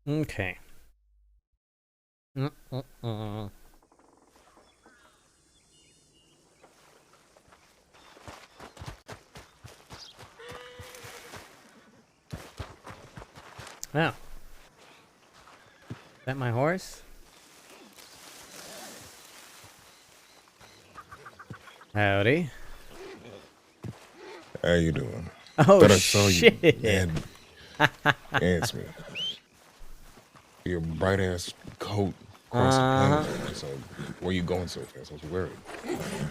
Okay. Mm-mm-mm. Oh, is that my horse? Howdy. How you doing? Oh Thought I saw you. shit. Man, answer me. Your bright ass coat across the planet. Uh-huh. So, where you going so fast? I was worried.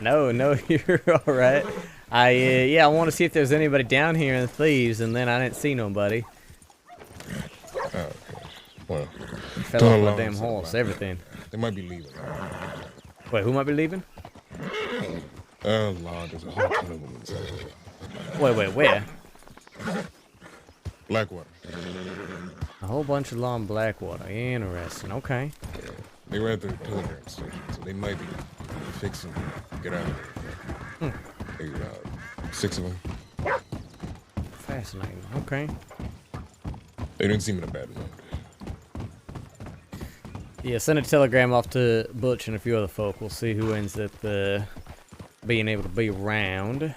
No, no, you're all right. Yeah, I want to see if there's anybody down here in the thieves, and then I didn't see nobody. Oh, okay. Well, Fell don't off my alarm damn yourself, horse, man. everything. They might be leaving. Wait, who might be leaving? Oh, Lord, there's a whole ton of them inside. Wait, where? Blackwater. A whole bunch of lawn Blackwater. Interesting. Okay. They were at the telegram station, so they might be fixing to get out of there. Maybe about 6 of them. Fascinating. Okay. They didn't seem in a bad mood. Yeah, send a telegram off to Butch and a few other folk. We'll see who ends up being able to be around.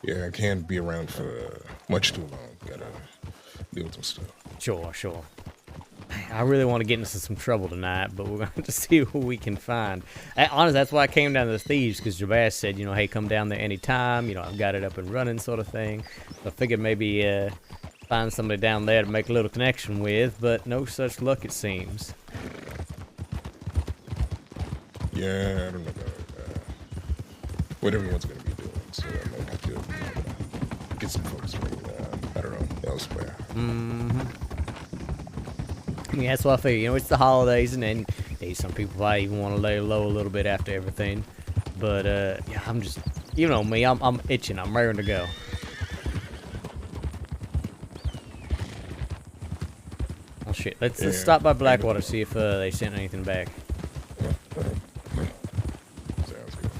Yeah, I can't be around for much too long. Gotta deal with some stuff. Sure, sure. I really want to get into some trouble tonight, but we're going to have to see who we can find. Honestly, that's why I came down to the Thieves, because Jabaz said, you know, hey, come down there anytime. You know, I've got it up and running sort of thing. So I figured maybe find somebody down there to make a little connection with, but no such luck it seems. Yeah, I don't know about what everyone's gonna be doing, so I might have to get some folks from, I don't know, elsewhere. Yeah, that's what I figure. You know, it's the holidays, and then some people probably even want to lay low a little bit after everything. But, yeah, I'm just, you know me, I'm itching. I'm raring to go. Oh, shit. Let's stop by Blackwater, see if they sent anything back. Sounds good.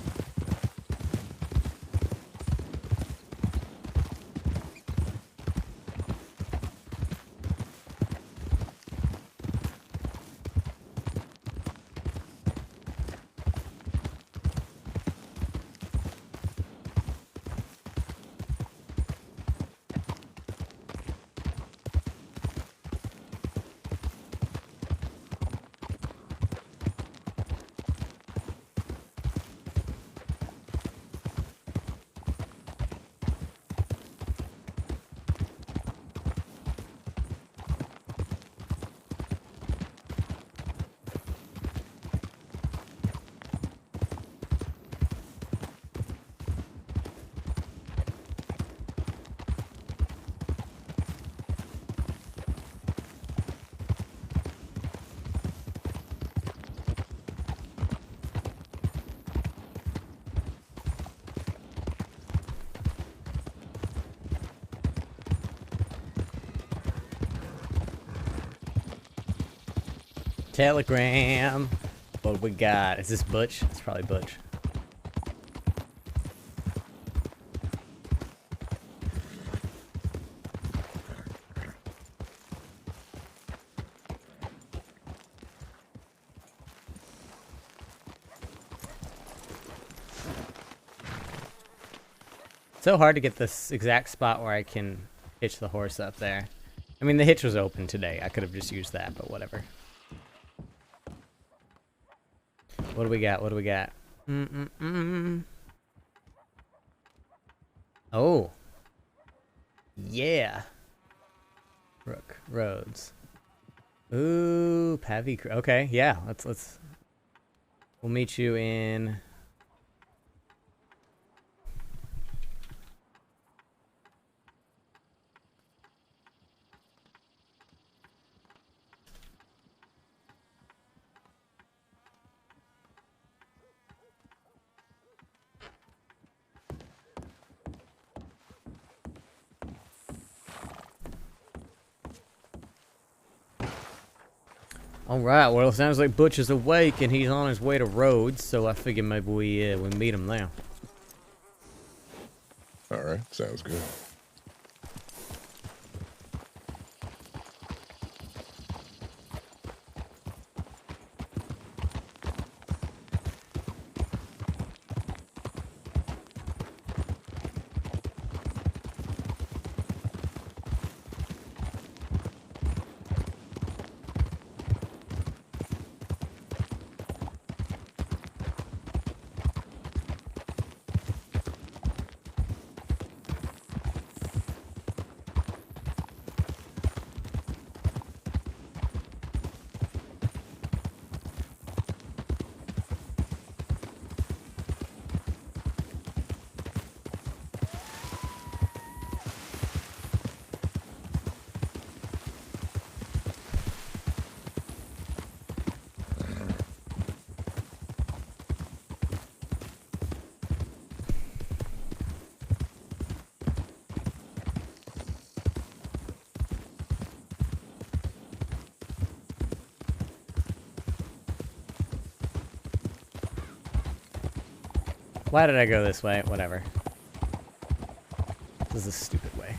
Telegram. What we got? Is this Butch? It's probably Butch. So hard to get this exact spot where I can hitch the horse up there. I mean, the hitch was open today. I could have just used that, but whatever. What do we got? What do we got? Oh. Yeah. Rook Roads. Ooh, Pavy. Okay, yeah. Let's. We'll meet you in. All right. Well, it sounds like Butch is awake and he's on his way to Rhodes, so I figure maybe we meet him there. All right, sounds good. Why did I go this way? Whatever. This is a stupid way.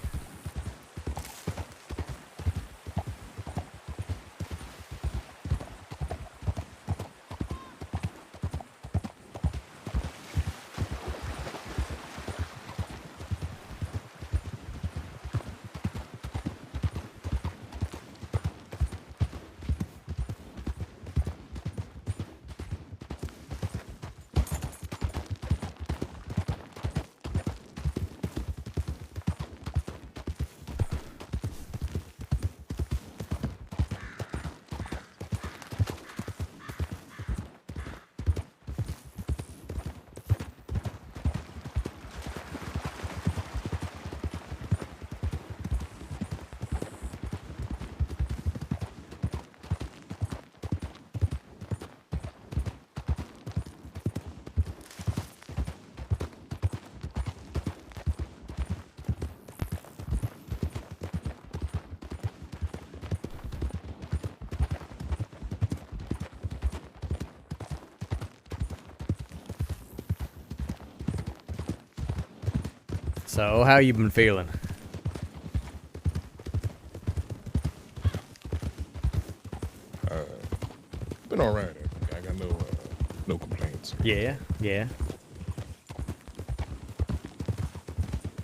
So, how you been feeling? Been all right. I got no complaints. Yeah, yeah.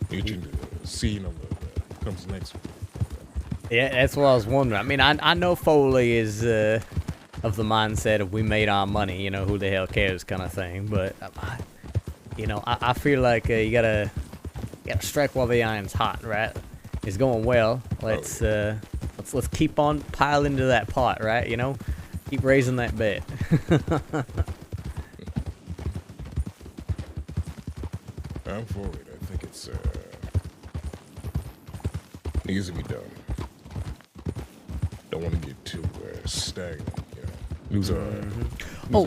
Itching to see what comes next. Yeah, that's what I was wondering. I mean, I know Foley is of the mindset of we made our money, you know, who the hell cares kind of thing. But, I feel like you gotta strike while the iron's hot, right? It's going well. Let's keep on piling into that pot, right? You know, keep raising that bet. I'm for it. I think it's needs to be done. Don't want to get too stagnant, you know. Lose our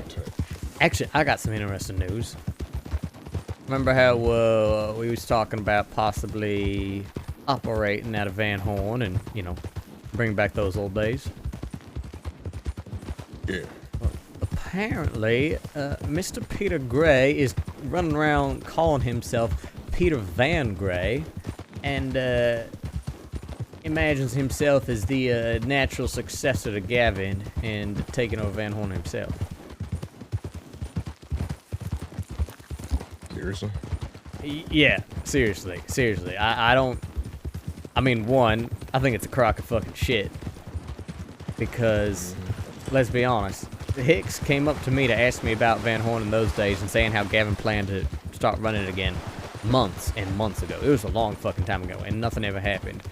touch. Actually, I got some interesting news. Remember how we was talking about possibly operating out of Van Horn and, you know, bring back those old days? Yeah. Well, apparently, Mr. Peter Gray is running around calling himself Peter Van Gray and imagines himself as the natural successor to Gavin and taking over Van Horn himself. Seriously? Yeah, seriously. I don't... I mean, one, I think it's a crock of fucking shit. Because, let's be honest, Hicks came up to me to ask me about Van Horn in those days and saying how Gavin planned to start running it again months and months ago. It was a long fucking time ago, and nothing ever happened.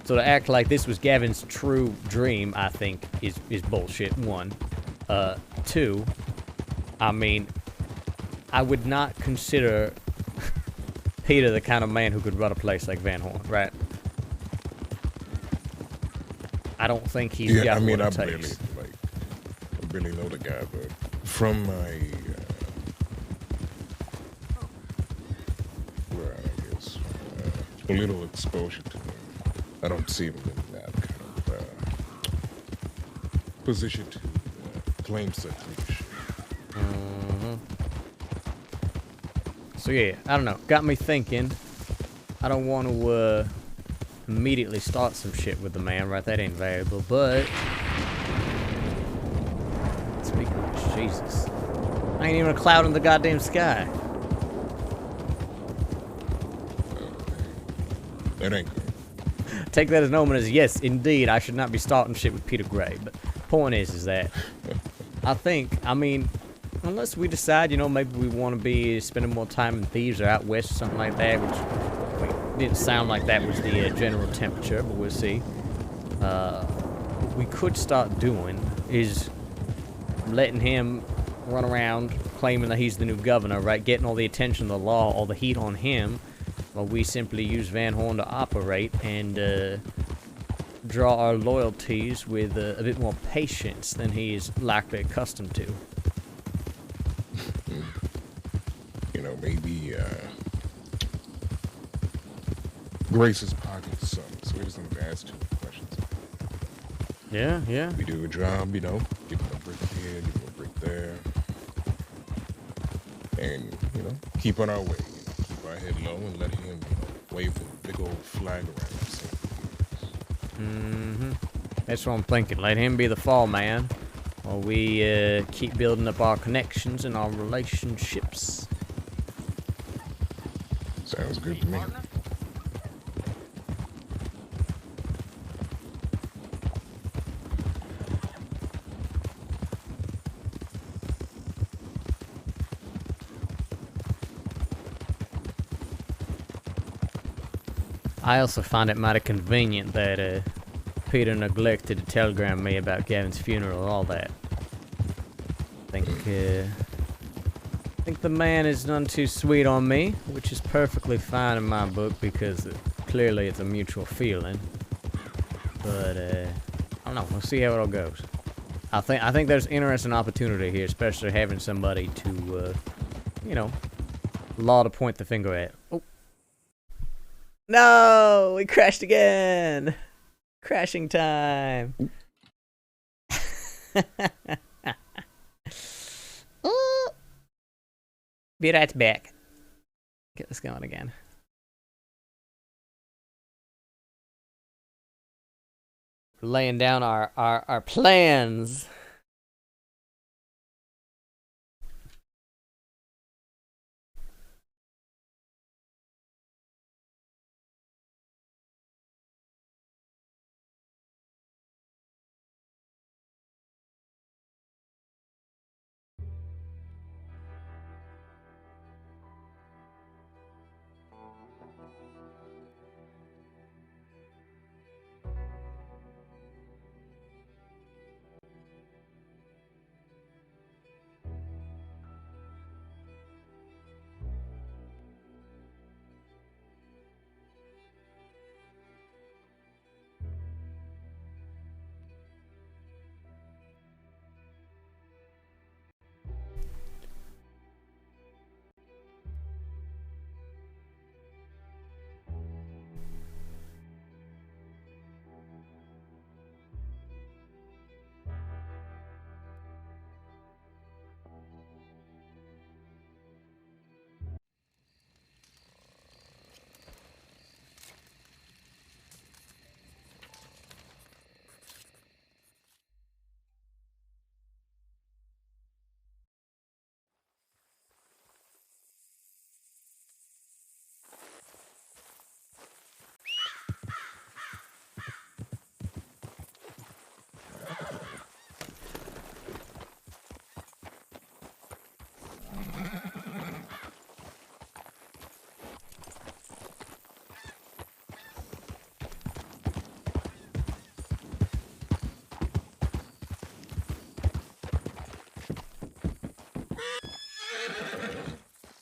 So to act like this was Gavin's true dream, I think, is bullshit, one. Two, I mean... I would not consider Peter the kind of man who could run a place like Van Horn, right? I don't think he's got what it takes. I barely know the guy, but from my, a little exposure to him, I don't see him in that kind of position to claim such leadership. So yeah, I don't know. Got me thinking. I don't want to immediately start some shit with the man, right? That ain't valuable, but... Speaking of which, Jesus. I ain't even a cloud in the goddamn sky. That ain't good. Take that as an omen as, yes, indeed, I should not be starting shit with Peter Gray. But point is that I mean... Unless we decide, you know, maybe we want to be spending more time in Thieves or out west or something like that, which didn't sound like that was the general temperature, but we'll see. What we could start doing is letting him run around claiming that he's the new governor, right? Getting all the attention of the law, all the heat on him, while we simply use Van Horn to operate and draw our loyalties with a bit more patience than he is likely accustomed to. You know, maybe grace his pocket some, so he doesn't ask too many questions. Yeah. We do a job, you know, give him a brick here, give him a brick there. and keep on our way. Keep our head low and let him wave the big old flag around us. Mm-hmm. That's what I'm thinking. Let him be the fall man, while we keep building up our connections and our relationships. Sounds good to me. I also find it mighty convenient that Peter neglected to telegram me about Gavin's funeral and all that. I think the man is none too sweet on me, which is perfectly fine in my book because clearly it's a mutual feeling. But I don't know. We'll see how it all goes. I think there's interesting opportunity here, especially having somebody to, law to point the finger at. Oh. No, we crashed again. Crashing time. Be right back. Get this going again. We're laying down our plans.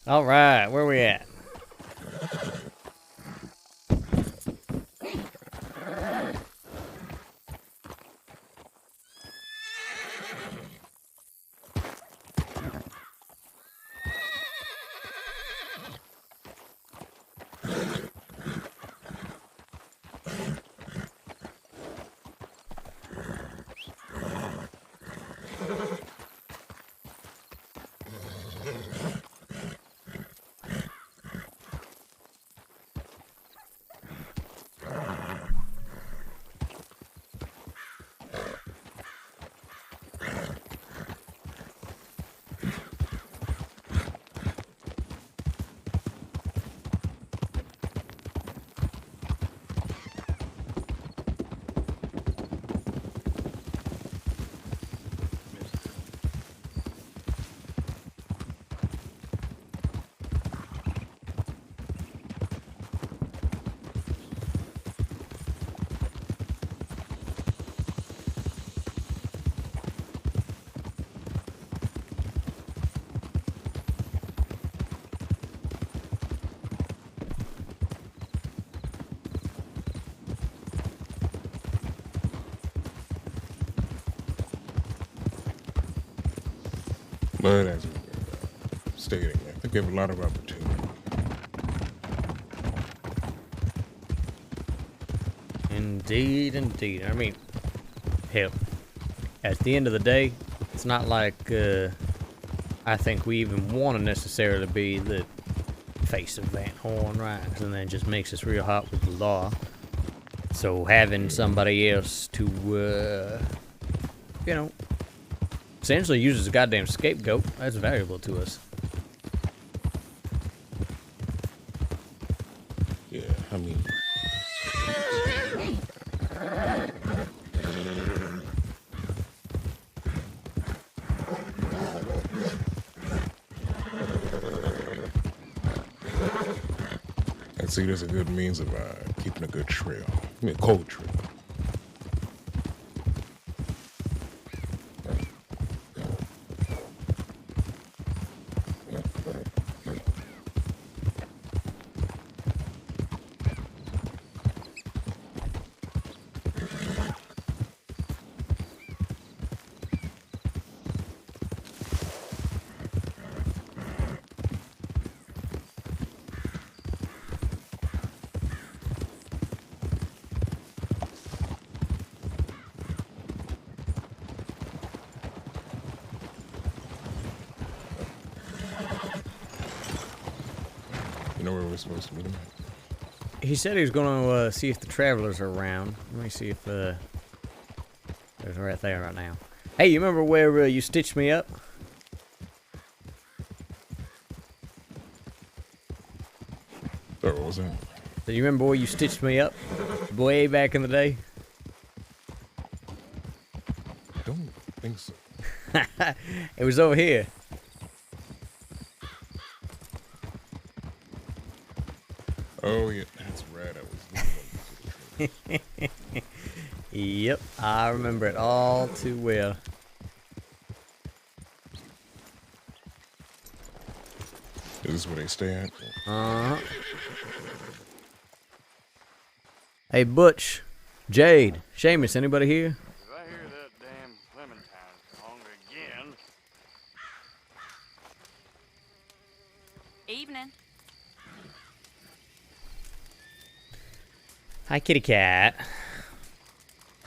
All right, where we at? But as we were stating, I think we have a lot of opportunity. Indeed, indeed. I mean, hell, at the end of the day, it's not like I think we even want to necessarily be the face of Van Horn, right? And then it just makes us real hot with the law. So having somebody else to, you know, essentially use as a goddamn scapegoat, that's valuable to us. Yeah, I mean, I see there's a good means of keeping a good trail. I mean, a cold trail. You know where we're supposed to meet him? He said he was going to see if the travelers are around. Let me see if there's right there right now. Hey, you remember where you stitched me up? Oh, what was that? Do you remember where you stitched me up? Way back in the day? I don't think so. It was over here. Oh, yeah, that's right. I was looking to the trail. Yep, I remember it all too well. Is this where they stay at? Uh-huh. Hey, Butch, Jade, Seamus, anybody here? If I hear that damn Clementine song again. Evening. Hi, kitty cat.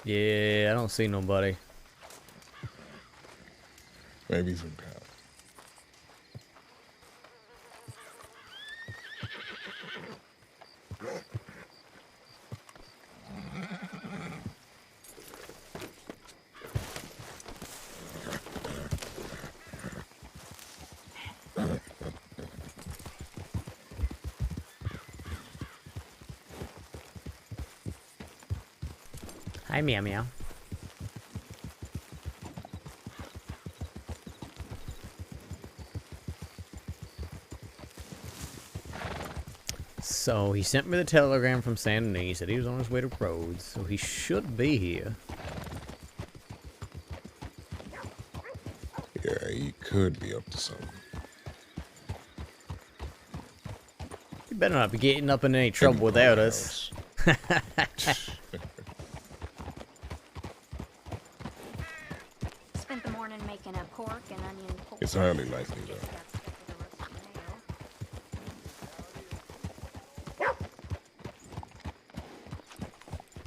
Yeah, I don't see nobody. Maybe some cow. Hi, meow meow. So he sent me the telegram from San Denis, said he was on his way to Rhodes, so he should be here. Yeah, he could be up to something. You better not be getting up in any trouble without us. Spent the morning making a pork and onion pork. It's highly likely, though.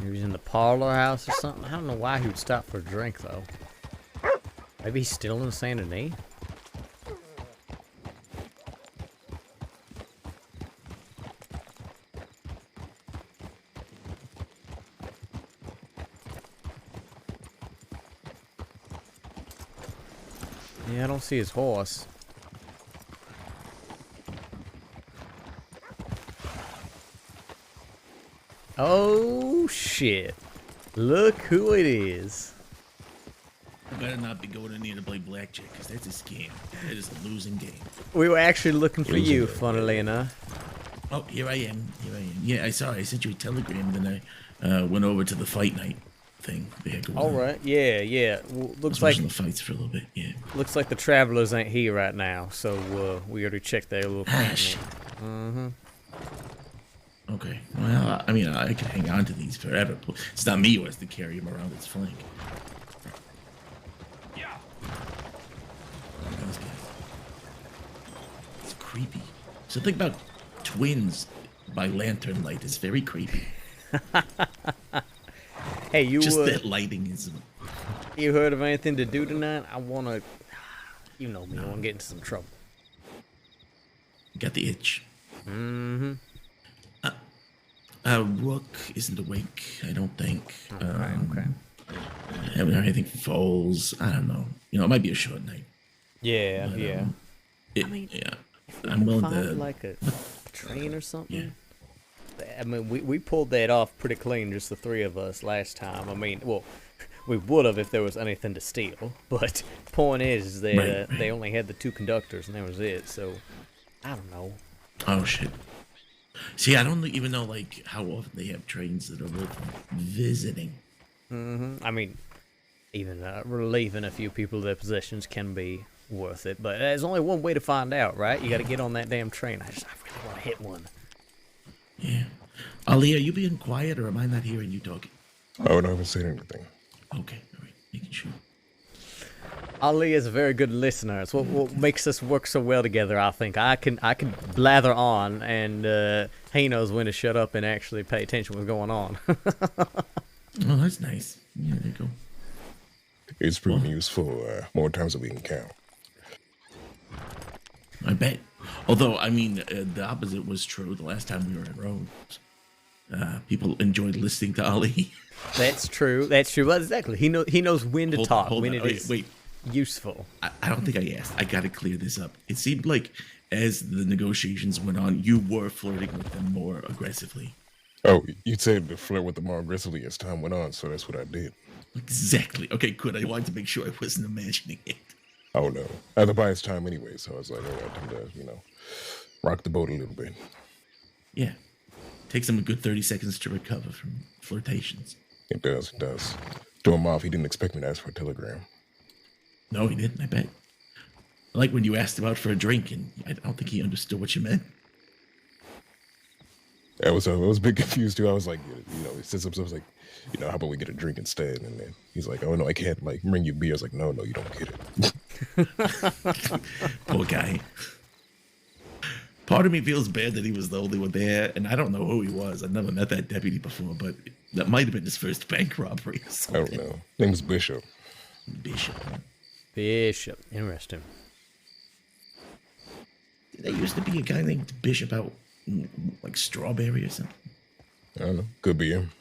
He was in the parlor house or something. I don't know why he would stop for a drink, though. Maybe he's still in Saint Denis? Yeah, I don't see his horse. Oh, shit. Look who it is. I better not be going in there to play blackjack, because that's a scam. That is a losing game. We were actually looking for you, funnily enough. Oh, here I am. Here I am. Yeah, I saw it. I sent you a telegram, and then I went over to the fight night thing they had going All on. right, yeah, yeah. Well, I was looks like watching the fights for a little bit, yeah. looks like the travelers ain't here right now, so we already checked their little. Ah, shit. Okay. Well, I mean, I could hang on to these forever. It's not me who has to carry him around its flank. Yeah. Those guys. It's creepy. Something about twins by lantern light is very creepy. Hey, you Just that lighting is. you heard of anything to do tonight? I wanna. You know me, I want to get into some trouble. Got the itch. Mm-hmm. Rook isn't awake, I don't think. Okay. Haven't heard anything from Foles. I don't know. It might be a short night. Yeah, But, yeah. Yeah. I'm willing Find to. like a train or something. Yeah. I mean, we pulled that off pretty clean, just the three of us last time. I mean, well, we would have if there was anything to steal. But point is that Right. they only had the two conductors, and that was it. So, I don't know. Oh shit. See, I don't even know like how often they have trains that are worth visiting. I mean, even relieving a few people of their possessions can be worth it. But there's only one way to find out, right? You got to get on that damn train. I really want to hit one. Yeah. Ali, are you being quiet or am I not hearing you talking? Oh, no, I haven't said anything. Okay, all right, making sure. Ali is a very good listener. It's what makes us work so well together. I think I can blather on, and he knows when to shut up and actually pay attention to what's going on. Oh, that's nice. Yeah, there you go. It's proven useful more times than we can count. I bet. Although, I mean, the opposite was true the last time we were in Rome. People enjoyed listening to Ali. That's true. That's true. Well, exactly. He knows when to talk, when it is wait. useful. I don't think I asked. I got to clear this up. It seemed like as the negotiations went on, you were flirting with them more aggressively. Oh, you said to flirt with them more aggressively as time went on, so that's what I did. Exactly. Okay, good. I wanted to make sure I wasn't imagining it. Oh, no. I had to buy his time anyway, so I was like, oh, I time to, rock the boat a little bit. Yeah. Takes him a good 30 seconds to recover from flirtations. It does. Threw him off. He didn't expect me to ask for a telegram. No, he didn't, I bet. Like when you asked him out for a drink, and I don't think he understood what you meant. I was a bit confused, too. I was like, he said something, I was like, how about we get a drink instead? And then he's like, oh, no, I can't, bring you beer. I was like, no, you don't get it. Poor guy. Part of me feels bad that he was the only one there, and I don't know who he was. I've never met that deputy before, but that might have been his first bank robbery or I something. don't know. Name's Bishop. Bishop. Bishop. Interesting. There used to be a guy named Bishop out, like Strawberry or something. I don't know. Could be him.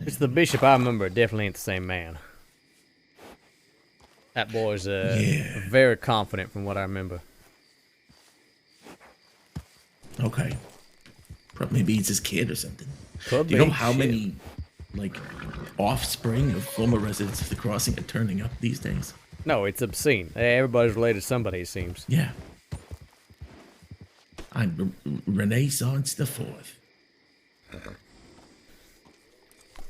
It's the bishop I remember. Definitely ain't the same man. That boy's very confident from what I remember. Okay. Maybe it's his kid or something. Could Do you be. know how Shit. many, offspring of former residents of the crossing are turning up these days? No, it's obscene. Everybody's related to somebody, it seems. Yeah. I'm Renaissance the Fourth.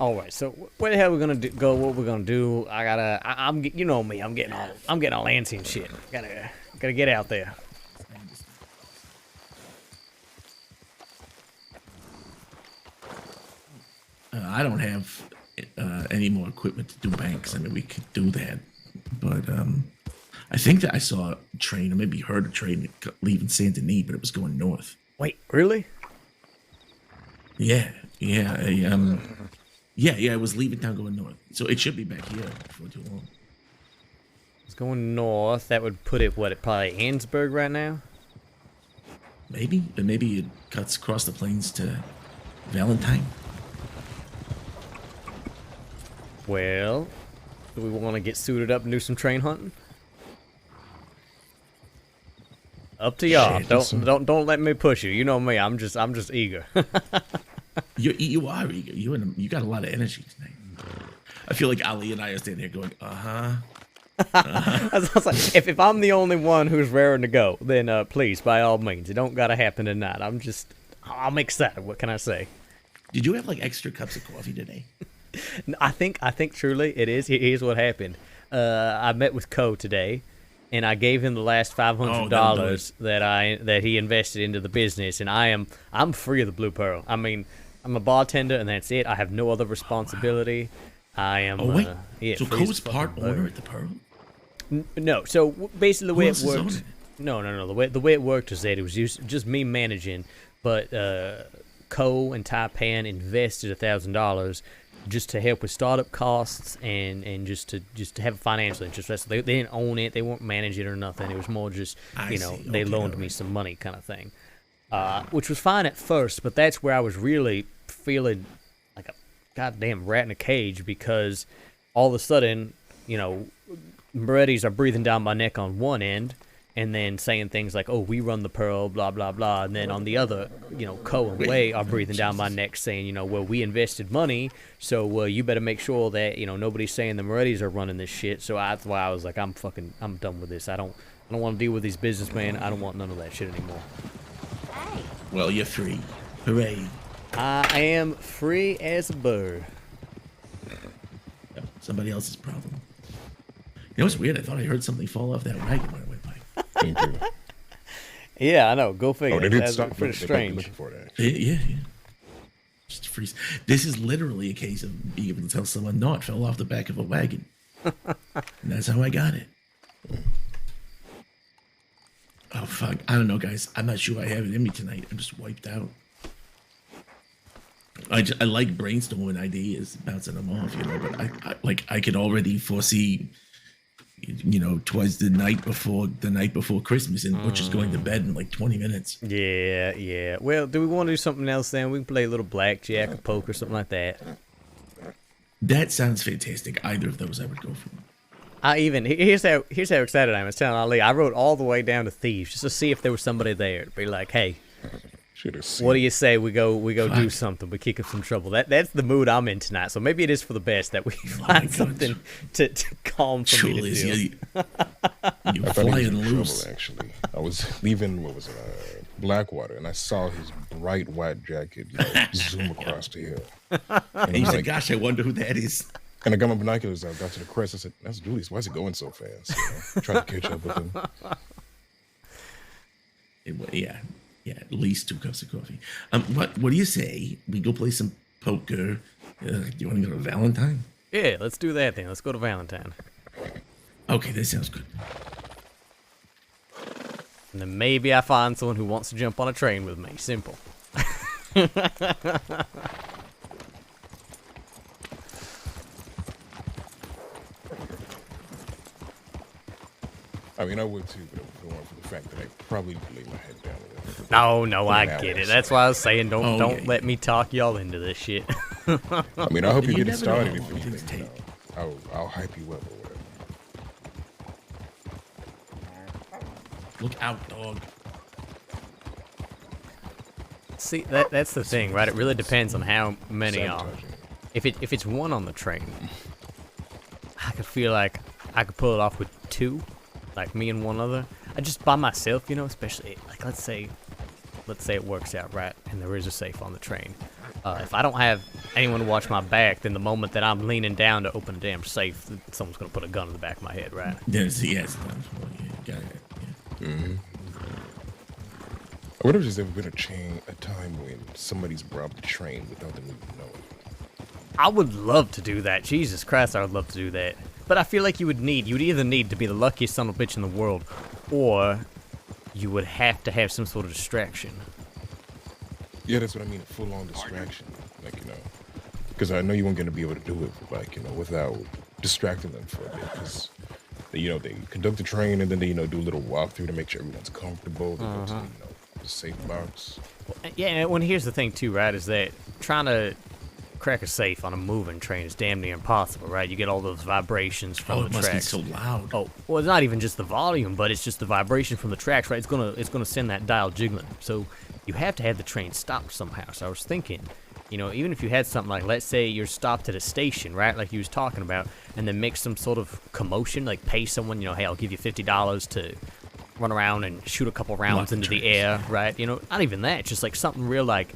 All right, so where the hell are we gonna go? What we're gonna do? I'm you know me. I'm getting all antsy and shit. Gotta get out there. I don't have any more equipment to do banks. I mean, we could do that, but I think that I saw a train, or maybe heard a train leaving Saint Denis, but it was going north. Wait, really? Yeah. It was leaving town going north, so it should be back here before too long. It's going north. That would put it probably Annsburg right now. Maybe it cuts across the plains to Valentine. Well, do we want to get suited up and do some train hunting? Up to y'all. Shit, Don't let me push you. You know me. I'm just eager. You are eager. You got a lot of energy tonight. I feel like Ali and I are standing here going, I was like, if I'm the only one who's raring to go, then please, by all means, it don't gotta happen tonight. I'm excited. What can I say? Did you have extra cups of coffee today? I think truly it is. Here's what happened. I met with Co today, and I gave him the last $500 that he invested into the business, and I'm free of the Blue Pearl. I mean, I'm a bartender, and that's it. I have no other responsibility. I am. Oh wait, free so as Co's fucking part bird. owner at the Pearl? No. So basically, the way else it is worked. owning No. The way it worked was that it was just me managing, but Co and Taipan invested $1,000, just to help with startup costs and just to have a financial interest. So they didn't own it, they won't manage it or nothing. It was more just I see. they Okay, loaned all me right. some money kind of thing, which was fine at first. But that's where I was really feeling like a goddamn rat in a cage, because all of a sudden, Moretti's are breathing down my neck on one end, and then saying things like, "Oh, we run the Pearl," blah blah blah, and then on the other, Co and Way are breathing down my neck, saying, "Well, we invested money, so you better make sure that nobody's saying the Moretti's are running this shit." So that's why I was like, I'm done with this. I don't want to deal with these businessmen. I don't want none of that shit anymore. Hey, Well, you're free. Hooray. I am free as a bird. Yeah, somebody else's problem. You know what's weird? I thought I heard something fall off that wagon when I went by. Me too. Yeah, I know. Go figure. Oh, they did That's stop. pretty They might be strange. looking for that. Yeah. Just freeze. This is literally a case of being able to tell someone, no, it fell off the back of a wagon. And that's how I got it. Oh, fuck. I don't know, guys. I'm not sure I have it in me tonight. I'm just wiped out. I like brainstorming ideas, bouncing them off, but I could already foresee, twas the night before Christmas, and Butcher's going to bed in like 20 minutes. Yeah. Well, do we want to do something else then? We can play a little blackjack or poker, something like that. That sounds fantastic. Either of those I would go for. Here's how excited I am. I was telling Ali, I rode all the way down to Thieves just to see if there was somebody there to be like, hey, Should have seen. what do you say we go do something? We kick up some trouble. That's the mood I'm in tonight. So maybe it is for the best that we find something to calm for me to Julius, do. you're I thought he was flying in loose. trouble, actually. I was leaving, Blackwater, and I saw his bright white jacket zoom across the hill. And he said, gosh, I wonder who that is. And I got my binoculars out, got to the crest. I said, "That's Julius. Why is it going so fast?" Tried to catch up with him. Yeah, at least 2 cups of coffee. What do you say? We go play some poker. Do you want to go to Valentine? Yeah, let's do that then. Let's go to Valentine. Okay, that sounds good. And then maybe I find someone who wants to jump on a train with me. Simple. I mean, I would too, but it would go on for the fact that I probably lay my head down. With No, I an get hour, it. That's why I was saying don't yeah. let me talk y'all into this shit. I mean, I hope you You get it never started know if how long things anything. I'll hype you up or whatever. Look out, dog. See, that's the thing, right? It really depends on how many are. Sabotaging. If it's one on the train, I could feel like I could pull it off with 2, like me and one other. I just by myself, especially like let's say it works out right, and there is a safe on the train. If I don't have anyone to watch my back, then the moment that I'm leaning down to open a damn safe, someone's gonna put a gun in the back of my head, right? Yes, got it. Yeah. I wonder if there's ever been a time when somebody's robbed the train without them even knowing. I would love to do that. Jesus Christ, I would love to do that. But I feel like you would either need to be the luckiest son of a bitch in the world, or you would have to have some sort of distraction. Yeah, that's what I mean, a full-on distraction. Because I know you weren't going to be able to do it, without distracting them for a bit. Because, they conduct the train and then they, do a little walkthrough to make sure everyone's comfortable. They go to, the safe box. Yeah, and here's the thing too, right, is that trying to crack a safe on a moving train is damn near impossible, right? You get all those vibrations from Oh, it the must be tracks. so loud. Oh, well, it's not even just the volume, but it's just the vibration from the tracks, right? It's gonna send that dial jiggling. So you have to have the train stopped somehow. So I was thinking, even if you had something like, let's say you're stopped at a station, right, like you was talking about, and then make some sort of commotion, like pay someone, hey, I'll give you $50 to run around and shoot a couple rounds Block the into the tracks, air, right? Not even that, just like something real like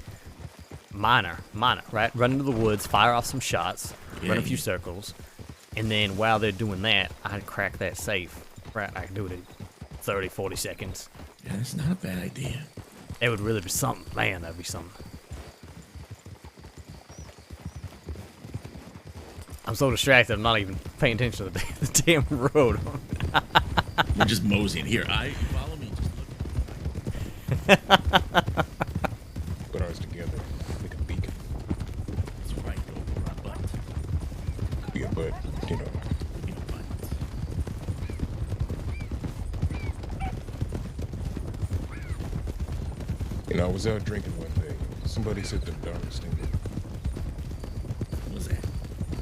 minor, right? Run into the woods, fire off some shots, run a few circles, and then while they're doing that, I'd crack that safe, right? I could do it in 30, 40 seconds. Yeah, that's not a bad idea. It would really be something. Man, that'd be something. I'm so distracted, I'm not even paying attention to the damn road. We're just moseying here. Follow me. Just look. Put ours together like a beacon. That's right over my butt. You know, I was out drinking one day. Somebody said the darndest thing. What was that?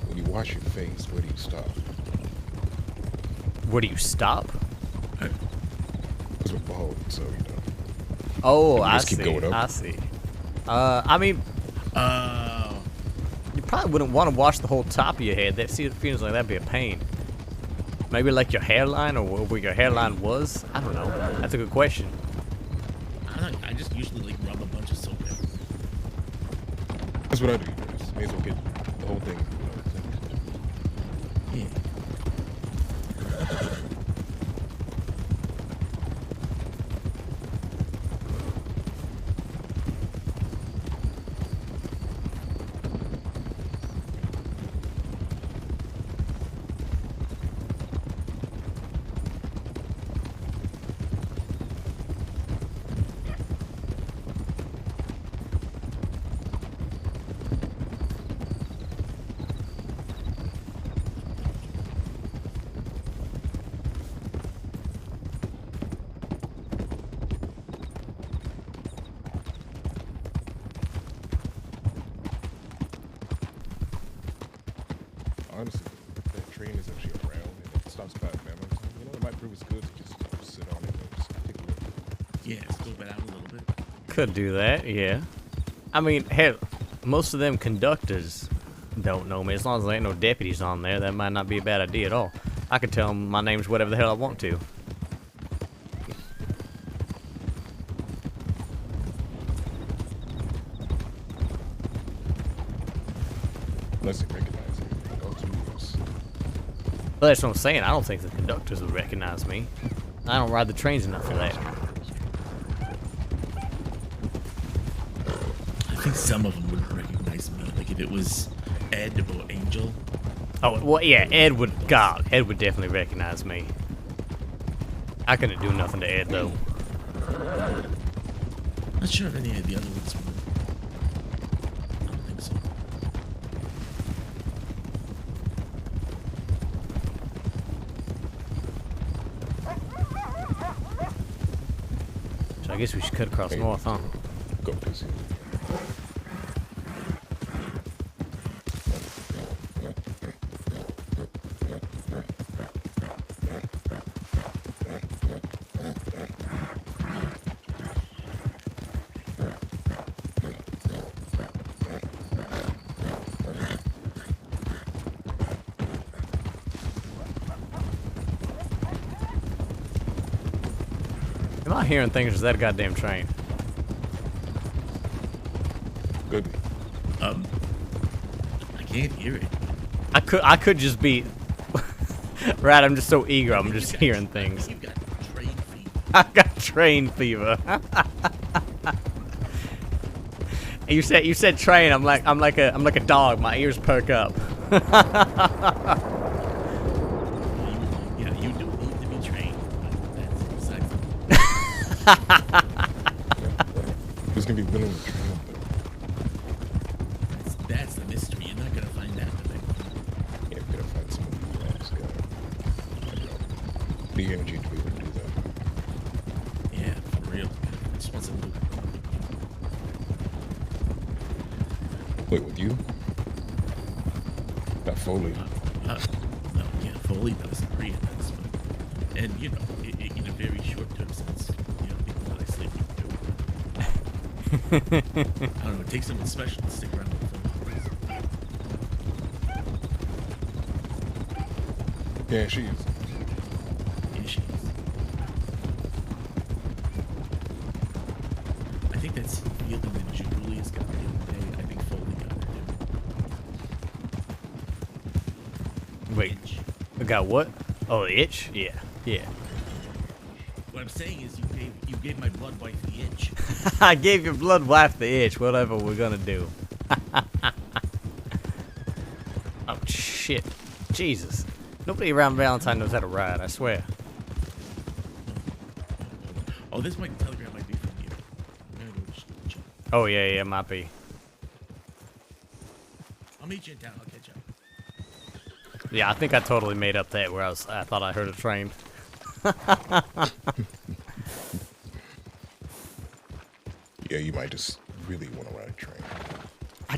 When you wash your face, where do you stop? Where do you stop? Because we're bald, so, you know. Oh, You I just keep see. going up. I see. I mean, Oh. you probably wouldn't want to wash the whole top of your head. That feels like that'd be a pain. Maybe like your hairline or where your hairline was. I don't know. That's a good question. I don't know. I just usually like rub a bunch of soap in. That's what I do. Just may as well get the whole thing. You know, Yeah. honestly, that train is actually around and it stops by a mammoth. You know, it might prove as good to just sit on it and just take a look. Yeah, scope it out a little bit. Could do that, yeah. I mean, hell, most of them conductors don't know me. As long as there ain't no deputies on there, that might not be a bad idea at all. I could tell them my name's whatever the hell I want to. Unless they recognize it. Like, oh, Julius. But that's what I'm saying. I don't think the conductors would recognize me. I don't ride the trains enough for that. I think some of them wouldn't recognize me. Like if it was Ed or Angel. Oh, well, yeah, Ed would definitely recognize me. I couldn't do nothing to Ed, though. Not sure if any of the other ones would. I don't think so. So I guess we should cut across Hey, north, huh? Go this way. Am I hearing things or is that a goddamn train? Good. I can't hear it. I could just be right, I'm just so eager, I'm just hearing things. You've got train feet. I got train fever. You said train, I'm like a dog, my ears perk up. Yeah, you do need to be trained. But that's besides the Who's gonna be winning the train? That's the mystery. You're not gonna find that today. Yeah, we gotta find someone who has the energy to be able to do that. Yeah, for real. Just wants to move. Wait, with you? Not Foley. No, yeah, Foley does, Maria does, but, and you know, in a very short term sense, you know, people that I sleep with do. I don't know. It takes someone special to stick around with them. Yeah, she is. Yeah, she is. I think that's feeling that Julius got the other day. I think Foley got her too. Wait, Itch. I got what? Oh, the itch? Yeah. What I'm saying is, you gave my blood wife the itch. I gave your blood wife the itch, whatever we're gonna do. Oh, shit. Jesus. Nobody around Valentine knows how to ride, I swear. Oh, this telegram might be from you. I'm gonna go check. Oh, yeah, might be. I'll meet you in town. I'll catch up. Yeah, I think I totally made up that where I thought I heard a train. Yeah, yeah, you might just really want to ride a train. I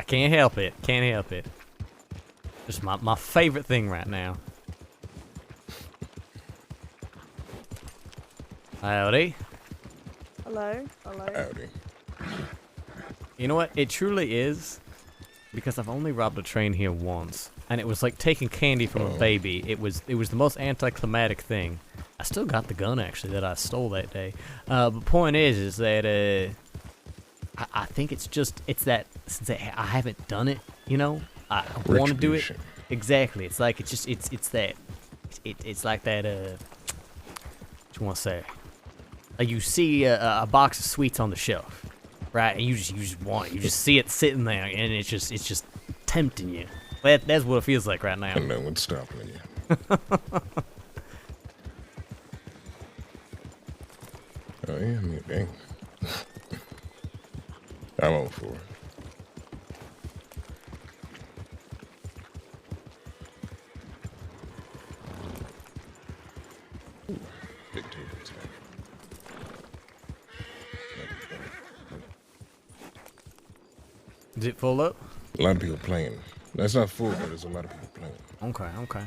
can't help it. Can't help it. Just my favorite thing right now. Howdy. Hello? Hello? Howdy. You know what? It truly is, because I've only robbed a train here once, and it was like taking candy from a baby. It was the most anticlimactic thing. I still got the gun actually that I stole that day. But point is that I think it's that since I haven't done it, you know, I want to do it. Retribution. Exactly. It's like it's like that. What you want to say? Like you see a box of sweets on the shelf, right? And you just want it. You just see it sitting there, and it's just tempting you. That's what it feels like right now. And no one's stopping you. Oh yeah, I mean, dang. I'm all for it. Ooh, big tables. Is it full up? A lot of people playing. That's not full, but there's a lot of people playing. Okay.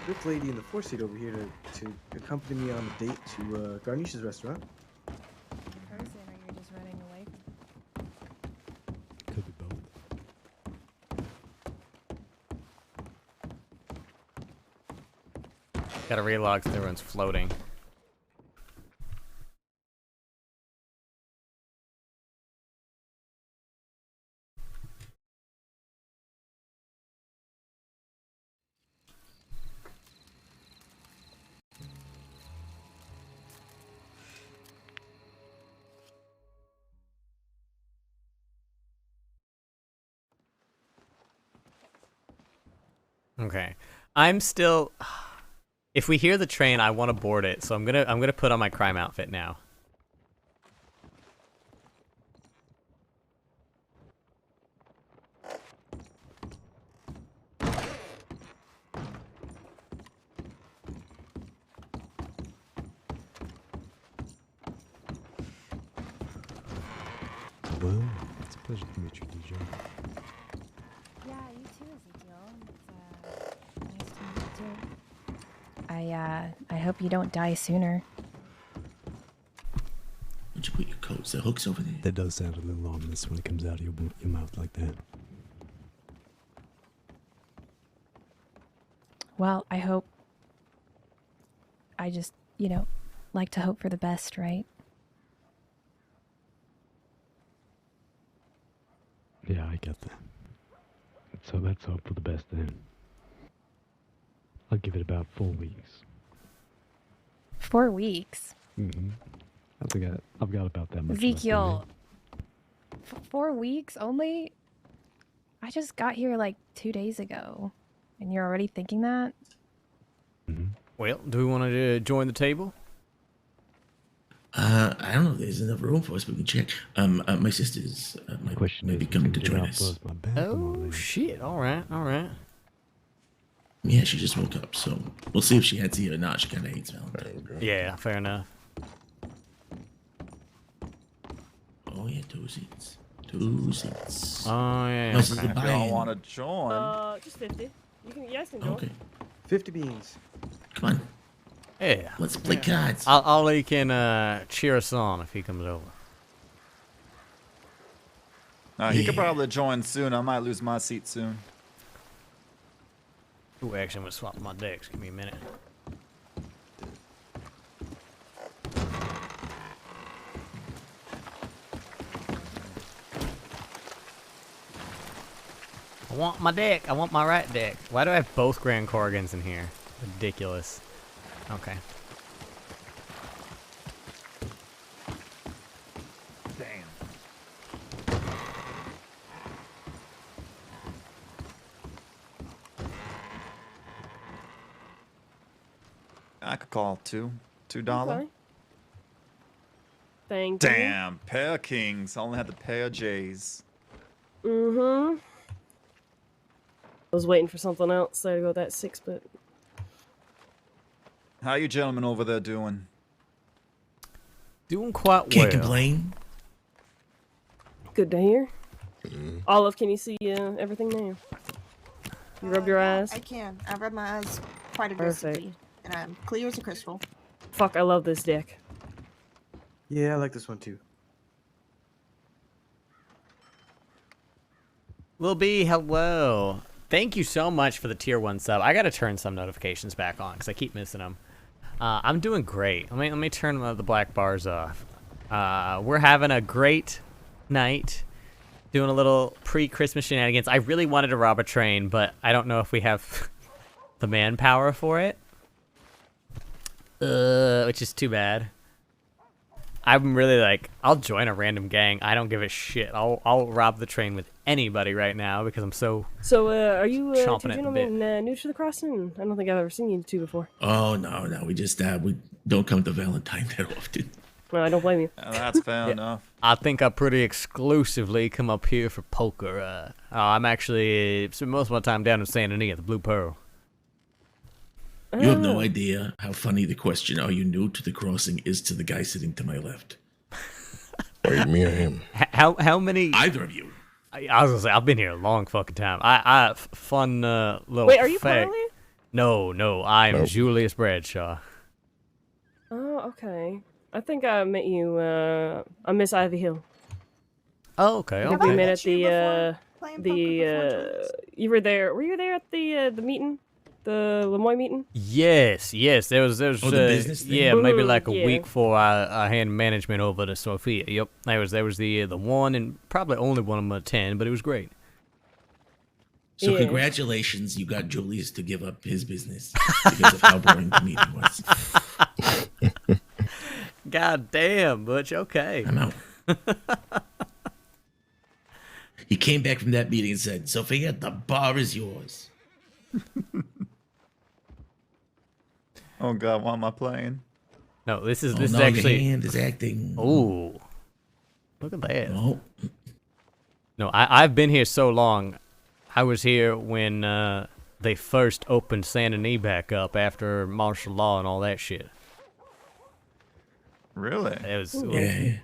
This lady in the four-seat over here to accompany me on a date to Garnish's restaurant. Person, or you're just running away? Could be both. Gotta relog so everyone's floating. Okay. I'm still. If we hear the train, I want to board it, so I'm gonna put on my crime outfit now. Well, it's a pleasure to meet you, DJ. Yeah, you too, Ezekiel. It's nice to meet you too. I hope you don't die sooner. Would you put your coats? The hook's over there. That does sound a little ominous when it comes out of your mouth like that. Well, I hope. I just, like to hope for the best, right? Yeah, I get that. So let's hope for the best then. I'll give it about 4 weeks. 4 weeks. Mm-hmm. I've got about that much. Ezekiel. 4 weeks only? I just got here like 2 days ago. And you're already thinking that? Mm-hmm. Well, do we want to join the table? I don't know if there's enough room for us, but we can check. My sister's might maybe coming to join us. Oh, shit. All right. Yeah, she just woke up, so we'll see if she heads here or not. She kind of hates There Valentine's. we go. Yeah, fair enough. Oh yeah, 2 seats. 2 seats. Oh, yeah. My sister Okay. buying. Y'all want to join? Just 50. You guys can go. Okay, 50 beans. come on. Yeah. Let's play cards. Ollie can cheer us on if he comes over. He could probably join soon. I might lose my seat soon. Ooh, actually, I'm gonna swap my decks. Give me a minute. I want my deck. I want my right deck. Why do I have both Grand Corrigans in here? Ridiculous. Okay. Damn. I could call $2. Okay. Thank you. Damn, pair of kings. I only had the pair of J's. Mm-hmm. I was waiting for something else so to go with that 6, but How you gentlemen over there doing? Doing quite well. Can't complain. good to hear. Olive, can you see everything now? You rub your eyes? I can. I rub my eyes quite Perfect. aggressively. And I'm clear as a crystal. Fuck, I love this deck. Yeah, I like this one too. Lil B, hello. Thank you so much for the tier 1 sub. I gotta turn some notifications back on because I keep missing them. I'm doing great. Let me turn the black bars off. We're having a great night. Doing a little pre-Christmas shenanigans. I really wanted to rob a train, but I don't know if we have the manpower for it. Which is too bad. I'm really like, I'll join a random gang. I don't give a shit. I'll rob the train with anybody right now because I'm so. So, are you two chomping at the bit. gentlemen new to the crossing? I don't think I've ever seen you two before. Oh no, we just we don't come to Valentine that often. Well, I don't blame you. That's fair enough. I think I pretty exclusively come up here for poker. I'm actually spend most of my time down in San Denis at the Blue Pearl. You have no idea how funny the question, are you new to the crossing, is to the guy sitting to my left. Wait, me or him? How many? Either of you. I was gonna say, I've been here a long fucking time. I fun little Wait, are you fact. Carly? No, I'm Nope. Julius Bradshaw. Oh, okay. I think I met you on Miss Ivy Hill. Oh, okay, I think we okay. met at you before the playing poker before twins? you were there. Were you there at the meeting, the Lemoyne meeting? Yes. There was the business thing? yeah, maybe like a Yeah. week before I hand management over to Sophia. Yep, there was the one and probably only one of them 10, but it was great. So Yeah. congratulations, you got Julius to give up his business because of how boring the meeting was. God damn, Butch. Okay. I'm out. He came back from that meeting and said, Sophia, the bar is yours. Oh god, what am I playing? No, this is Oh, this no, is actually. your hand is acting. Ooh, look at that. Oh, No, I've been here so long. I was here when they first opened San Denis back up after martial law and all that shit. Really? It was yeah.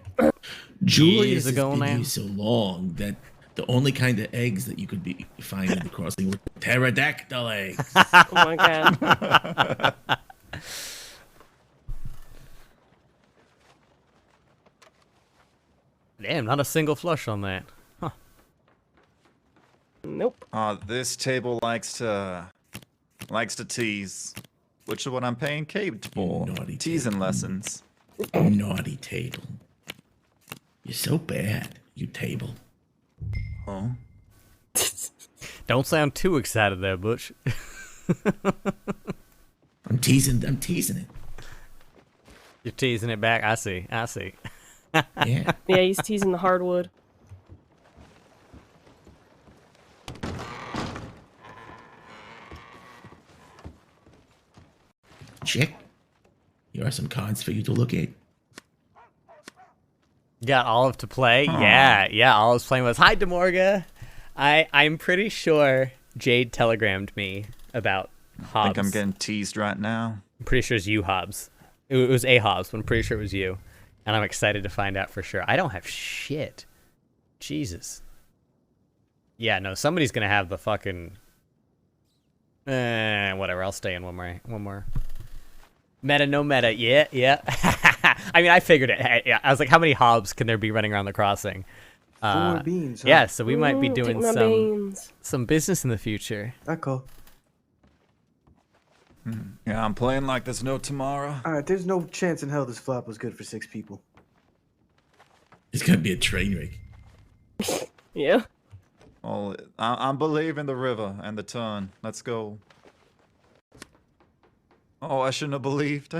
Julius has ago been now. here so long that the only kind of eggs that you could find in the crossing were pterodactyl eggs. Oh my god. Damn, not a single flush on that. Huh. Nope. This table likes to tease, which is what I'm paying Kate for. Naughty Teasing table. lessons. Naughty table. You're so bad, you table. Oh. Don't sound too excited there, Butch. I'm teasing it. You're teasing it back. I see. Yeah. Yeah, he's teasing the hardwood. Check. Here are some cards for you to look at. Got Olive to play. Yeah. Olive's playing with us. Hi, Demorga. I'm pretty sure Jade telegrammed me about Hobbs. I think I'm getting teased right now. I'm pretty sure it's you, Hobbs. It was a Hobbs, but I'm pretty sure it was you. And I'm excited to find out for sure. I don't have shit. Jesus. Yeah, no, somebody's gonna have the fucking... whatever, I'll stay in one more. Meta, no meta. Yeah. I mean, I figured it. I was like, how many Hobbs can there be running around the crossing? 4 beans. Huh? Yeah, so we might be Take doing my beans. some business in the future. I call. Yeah, I'm playing like there's no tomorrow. All right, there's no chance in hell this flop was good for 6 people. It's gonna be a train wreck. Yeah. Well, I'm believing the river and the turn. Let's go. Oh, I shouldn't have believed.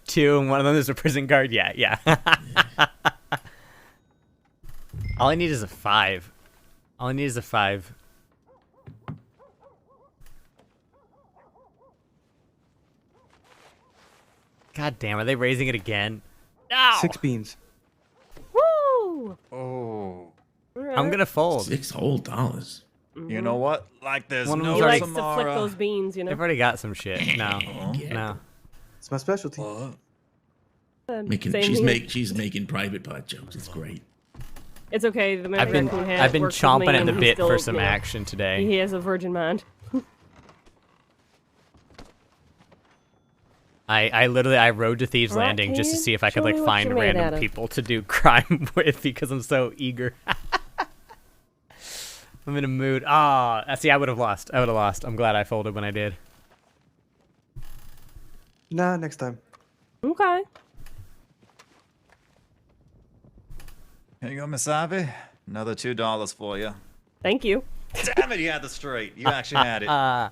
2, and one of them is a prison guard. Yeah. All I need is a 5. God damn, are they raising it again? No! 6 beans. Woo! Oh. I'm gonna fold. $6 whole dollars. You know what? Like there's One of no them's He already- likes to flick those beans, you know. They've already got some shit. No. No. It's my specialty. She's making private pot jokes. It's great. It's okay. The man I've been raccoon hat I've been works with chomping me at the and he's bit still, for some you know, action today. He has a virgin mind. I literally rode to Thieves Alright, Landing can just to you see if I could show like me what find you're made out random of? people to do crime with because I'm so eager. I'm in a mood. Ah, see, I would have lost. I'm glad I folded when I did. Nah, next time. Okay. Here you go, Miss Ivy. Another $2 for you. Thank you. Damn it, you had the straight. You actually had it.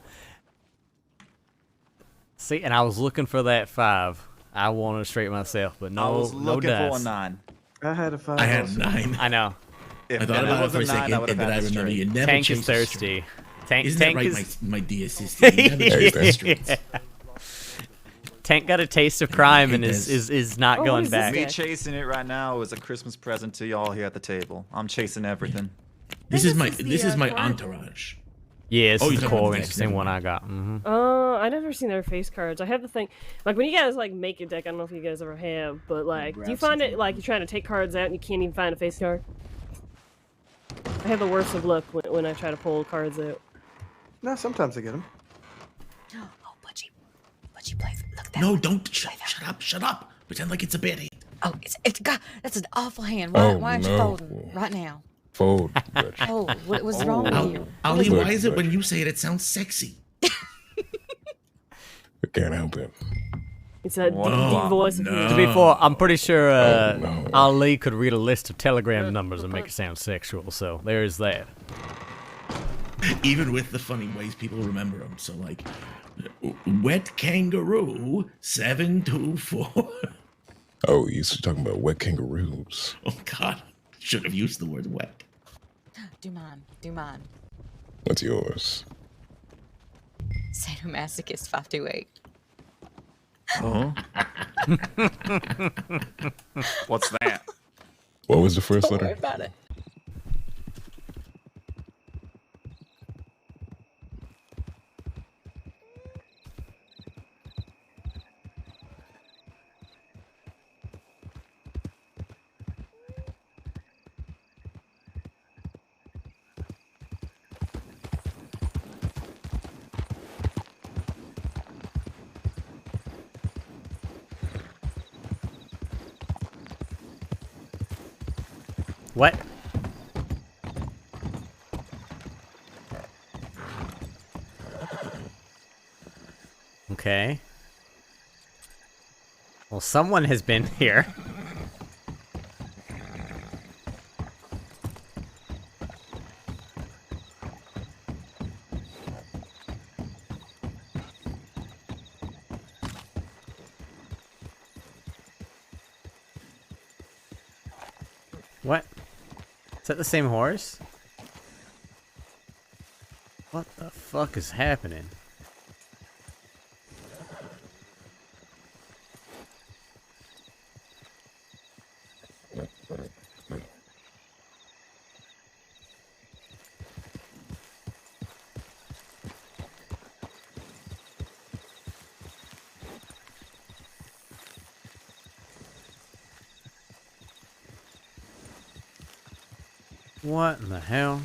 See, and I was looking for that 5. I wanted a straight myself, but no, I was no looking dice. for a 9. I had a 5. I had also. 9. I know. If I thought it about it was for a a 9, second, I would and have then I had the remember straight. you never Tank is chase a thirsty. Tank, Isn't Tank that right, is... my dear sister? You never chase the streets. Tank got a taste of crime and It is not Oh, what going is this back. guy? Me chasing it right now is a Christmas present to y'all here at the table. I'm chasing everything. This is my the, entourage. Yeah, this Oh, is you the got core the interesting deck, one never I got. Mm-hmm. I never seen their face cards. I have the thing, like when you guys like make a deck. I don't know if you guys ever have, but like, do you find it like you're trying to take cards out and you can't even find a face card? I have the worst of luck when I try to pull cards out. No, sometimes I get them. Oh, Butchie, play. Look that. No, don't. Shut up. Pretend like it's a bad hand. Oh, it's God. That's an awful hand. Oh, Why aren't you no. folding right now? Fold. Bitch. Oh, what was wrong with you? Ali, Look, why is it look. when you say it, it sounds sexy? I can't help it. It's that deep, Whoa. deep voice of No. his. To be fair, I'm pretty sure no. Ali could read a list of telegram numbers and make it sound sexual, so there's that. Even with the funny ways people remember them. So, like, wet kangaroo 724. Oh, you used to talking about wet kangaroos. Oh, God. Should have used the word wet. Do mine. What's yours? Sadomasochist 528. Oh. What's that? What was the first Don't worry letter? about it. What? Okay. Well, someone has been here. What? Is that the same horse? What the fuck is happening? What in the hell?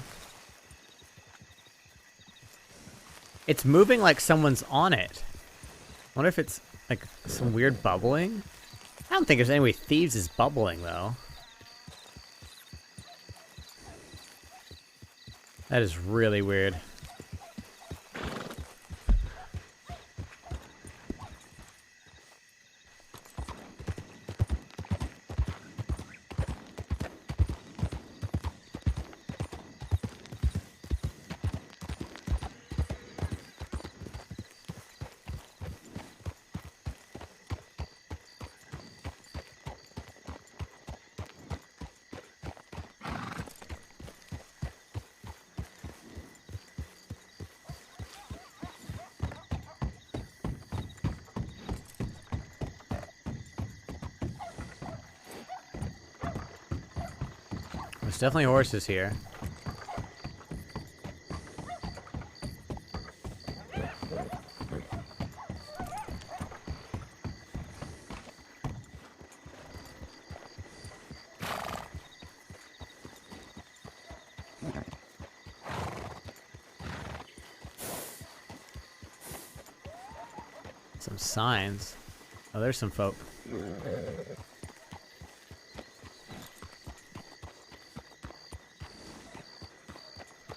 It's moving like someone's on it. I wonder if it's like some weird bubbling. I don't think there's any way Thieves is bubbling though. That is really weird. There's definitely horses here. Some signs. Oh, there's some folk.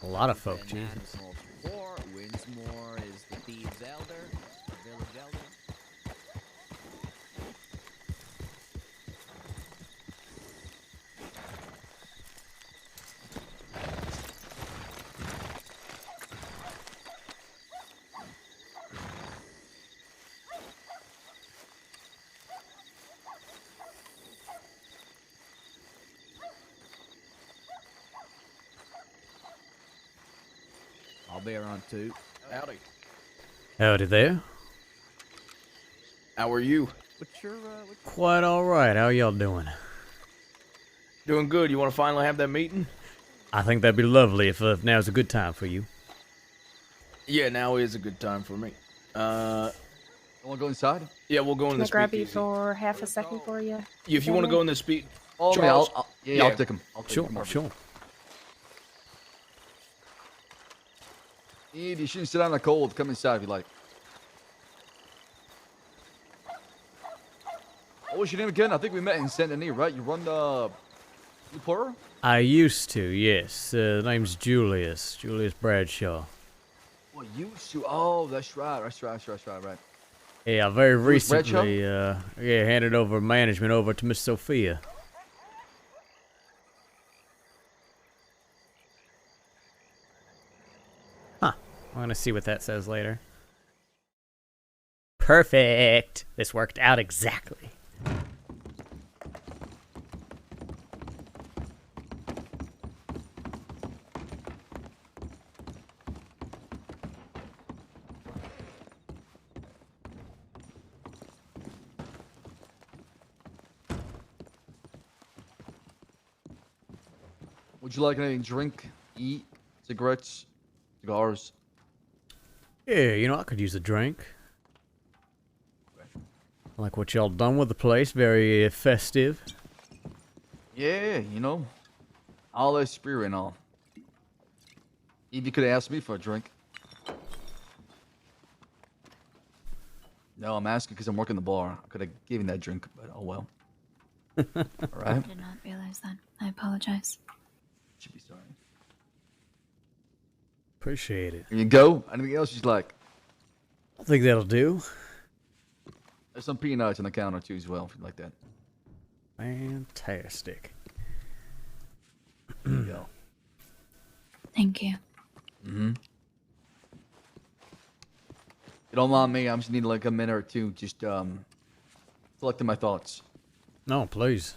A lot of folk, Jesus. Winsmore is the thieves' elder, the village elder. I'll be around too. Howdy. Howdy there. How are you? What's your Quite alright. How y'all doing? Doing good. You want to finally have that meeting? I think that'd be lovely if now's a good time for you. Yeah, now is a good time for me. Want to go inside? Yeah, we'll go in Can the I grab you speakeasy. for half a second for you? If you want to go in the speak, Oh, man, Charles, I'll take him. Sure, sure. Eve, you shouldn't sit out in the cold. Come inside if you like. What was your name again? I think we met in Saint Denis, right? You run the Plural? I used to, yes. The name's Julius. Julius Bradshaw. Well, used to. Oh, that's right. Right. Yeah, very Julius recently, handed over management over to Miss Sophia. Huh. I'm gonna see what that says later. Perfect. This worked out exactly. Would you like anything to drink, eat, cigarettes, cigars? Yeah, you know, I could use a drink. Like what y'all done with the place, very festive. Yeah, you know, all that spirit and all. If you could ask me for a drink. No, I'm asking because I'm working the bar. I could have given that drink, but oh well. All right. I did not realize that. I apologize. Should be sorry. Appreciate it. Here you go. Anything else you'd like? I think that'll do. There's some peanuts on the counter too as well, if you'd like that. Fantastic. There you go. Thank you. Mm-hmm. You don't mind me, I just need like a minute or two, just collecting my thoughts. No, please.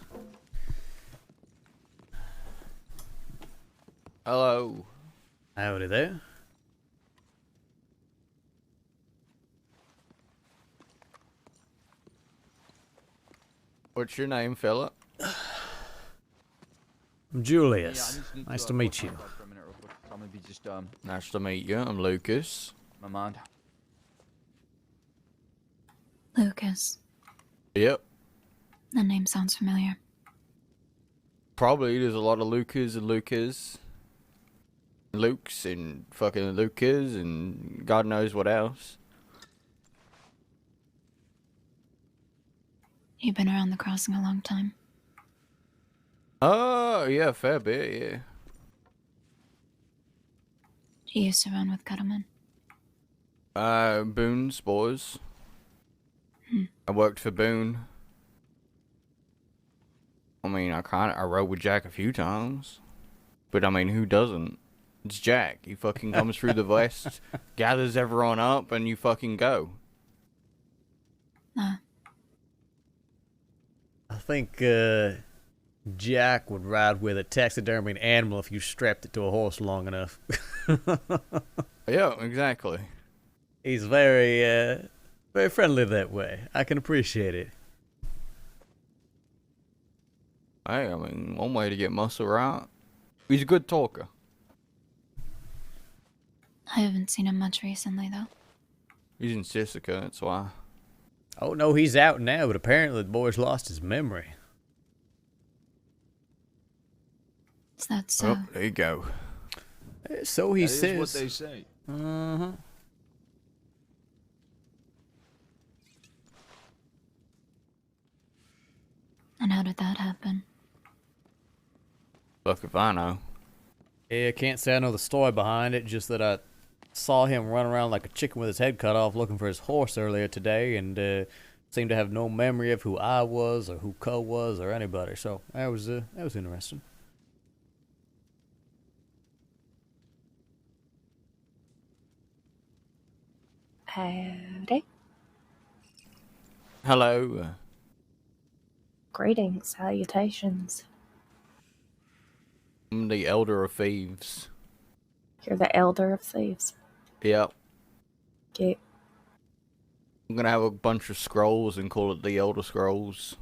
Hello. Howdy there. What's your name, fella? I'm Julius. Nice to meet you. For a minute real quick. I'm gonna be just Nice to meet you. I'm Lucas. my mind. Lucas. Yep. That name sounds familiar. Probably there's a lot of Lucas and Lucas. Lukes and fucking Lucas and God knows what else. You've been around the crossing a long time. Oh, yeah, fair bit, yeah. You used to run with Cuttleman. Boone's boys. Hmm. I worked for Boone. I mean, I rode with Jack a few times. But I mean, who doesn't? It's Jack. He fucking comes through the west, gathers everyone up, and you fucking go. Ah. I think Jack would ride with a taxidermied animal if you strapped it to a horse long enough. Yeah, exactly. He's very friendly that way. I can appreciate it. Hey, I mean, one way to get muscle right. He's a good talker. I haven't seen him much recently, though. He's in Sisika, that's why. Oh, no, he's out now, but apparently the boy's lost his memory. Is that so? Oh, there you go. So he That says. is what they say. Uh-huh. And how did that happen? Fuck if I know. Yeah, I can't say I know the story behind it, just that I saw him run around like a chicken with his head cut off looking for his horse earlier today, and seemed to have no memory of who I was or who Co was or anybody. So that was interesting. Howdy. Hello. Greetings, salutations. I'm the Elder of Thieves. You're the Elder of Thieves. Yep. Okay. I'm gonna have a bunch of scrolls and call it the Elder Scrolls.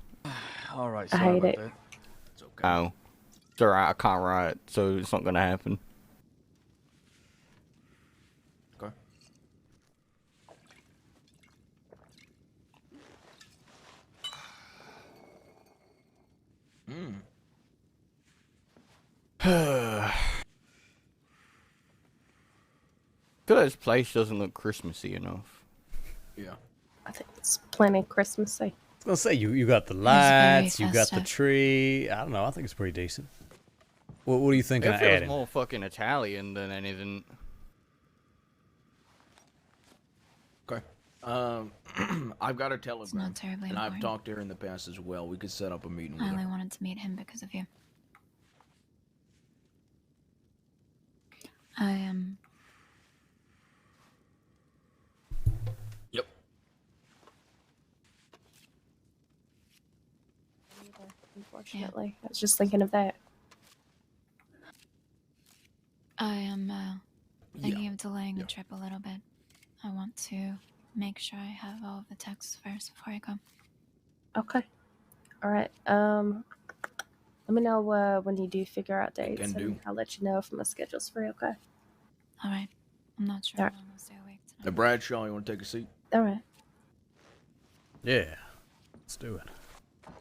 All right, I sorry hate about it. that. It's okay. Oh. It's alright, I can't write, so it's not gonna happen. Okay. Hmm. feel like this place doesn't look Christmassy enough. Yeah. I think it's plenty Christmassy. I was gonna say you got the very lights, you got the festive. tree. I don't know. I think it's pretty decent. What do you think It of feels adding? more fucking Italian than anything. Okay. I've got a telegram, not terribly and I've important. talked to her in the past as well. We could set up a meeting I with only her. wanted to meet him because of you. I am. Yep. Unfortunately, I was just thinking of that. I am thinking of delaying the trip a little bit. I want to make sure I have all of the texts first before I go. Okay. All right. Let me know when you do figure out dates, Can and do. I'll let you know if my schedule's free. Okay. All right. I'm not sure All how right. long I'll stay awake tonight. Now, Bradshaw, you want to take a seat? All right. Yeah, let's do it.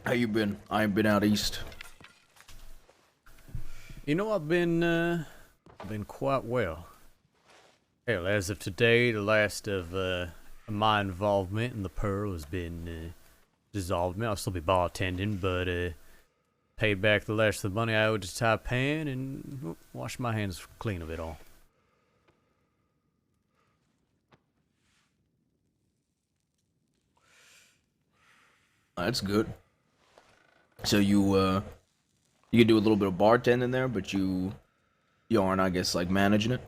How you been? I ain't been out east. You know, I've been quite well. Hell, as of today, the last of my involvement in the Pearl has been dissolved. I mean, I'll still be bartending, but paid back the last of the money I owed to Taipan and washed my hands clean of it all. That's good. So you can do a little bit of bartending there, but you aren't, I guess, like managing it.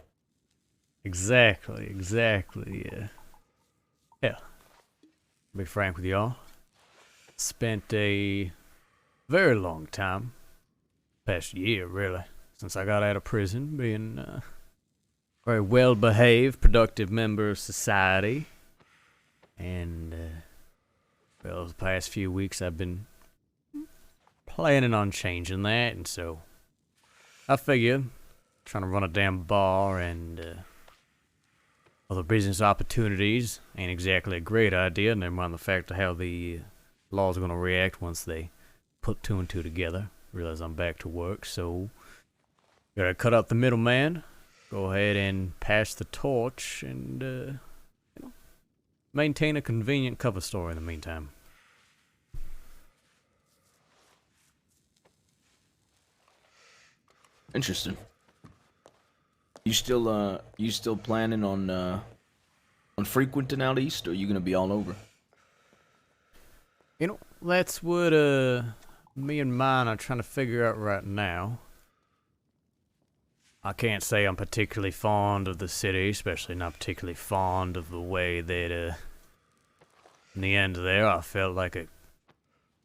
Exactly. Yeah. Hell, to be frank with y'all, spent a very long time, past year really, since I got out of prison, being a very well-behaved, productive member of society. And, well, the past few weeks I've been planning on changing that, and so I figured trying to run a damn bar and other business opportunities ain't exactly a great idea, never mind the fact of how the law's going to react once they put two and two together, realize I'm back to work. So gotta cut out the middleman, go ahead and pass the torch, and maintain a convenient cover story in the meantime. Interesting. You still planning on frequenting out east, or are you gonna be all over? You know, that's what me and mine are trying to figure out right now. I can't say I'm particularly fond of the city, especially not particularly fond of the way that in the end there I felt like it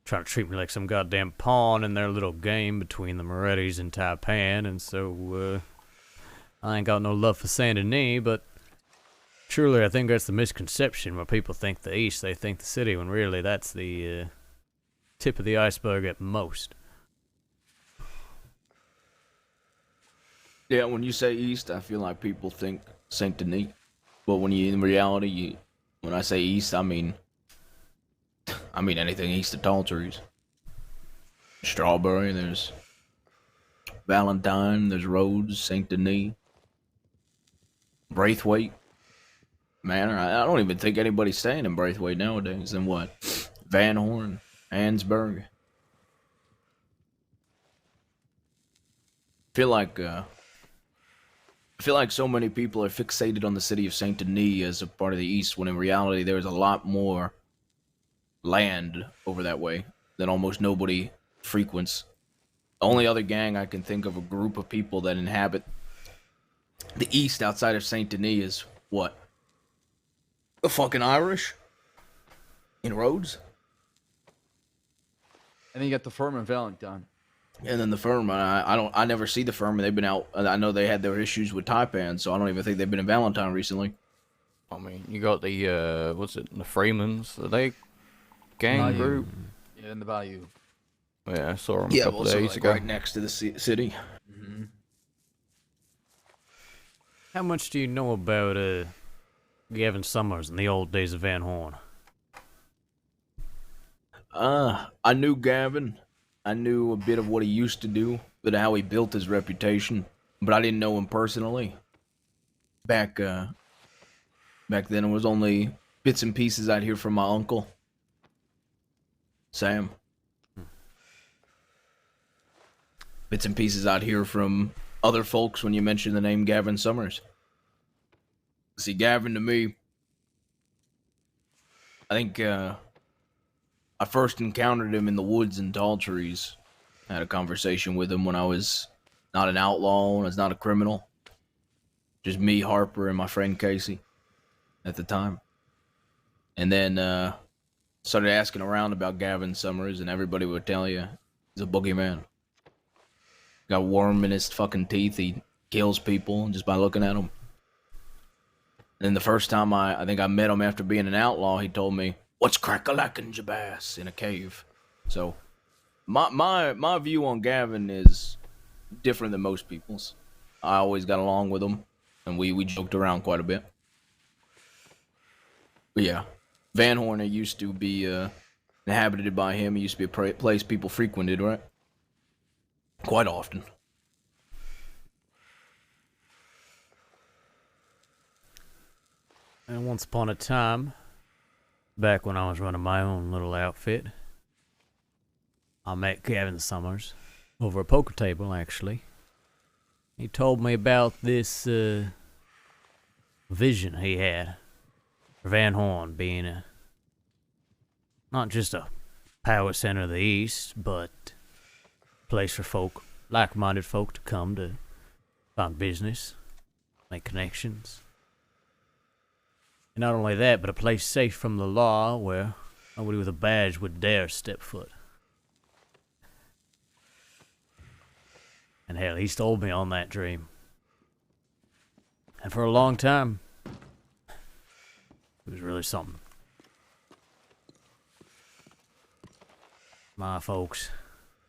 trying to treat me like some goddamn pawn in their little game between the Morettis and Taipan, and so I ain't got no love for Saint Denis, but truly I think that's the misconception where people think the East, they think the city, when really that's the tip of the iceberg at most. Yeah, when you say east, I feel like people think Saint Denis, but in reality, when I say east, I mean anything east of tall trees. Strawberry, there's Valentine, there's Rhodes, Saint Denis, Braithwaite Manor. I don't even think anybody's staying in Braithwaite nowadays. And what? Van Horn, Ansburg. I feel like so many people are fixated on the city of Saint Denis as a part of the East, when in reality there's a lot more land over that way that almost nobody frequents. The only other gang I can think of, a group of people that inhabit the East outside of Saint Denis, is what? The fucking Irish? In Rhodes? And then you got the firm in Valentine. And then the firm, I never see the firm. They've been out. I know they had their issues with Taipan, so I don't even think they've been in Valentine recently. I mean, you got the what's it? The Freemans. Are they gang Bayou. group? Yeah, in the Bayou. Yeah, I saw them a couple days ago. Right next to the city. Mm-hmm. How much do you know about Gavin Summers and the old days of Van Horn? I knew Gavin. I knew a bit of what he used to do, but how he built his reputation. But I didn't know him personally. Back then, it was only bits and pieces I'd hear from my uncle, Sam. Bits and pieces I'd hear from other folks when you mention the name Gavin Summers. See, Gavin, to me, I think I first encountered him in the woods and tall trees. I had a conversation with him when I was not an outlaw, when I was not a criminal. Just me, Harper, and my friend Casey at the time. And then started asking around about Gavin Summers, and everybody would tell you he's a boogeyman. Got a worm in his fucking teeth. He kills people just by looking at them. And then the first time I think I met him after being an outlaw, he told me, "What's crack-a-lackin' Jabaz?" in a cave. So my view on Gavin is different than most people's. I always got along with him, and we joked around quite a bit. But yeah, Van Horn used to be inhabited by him. It used to be a place people frequented, right? Quite often. And once upon a time, back when I was running my own little outfit, I met Gavin Summers over a poker table, actually. He told me about this vision he had for Van Horn being not just a power center of the East, but a place for folk, like-minded folk, to come to find business, make connections. And not only that, but a place safe from the law where nobody with a badge would dare step foot. And hell, he stole me on that dream. And for a long time, it was really something. My folks,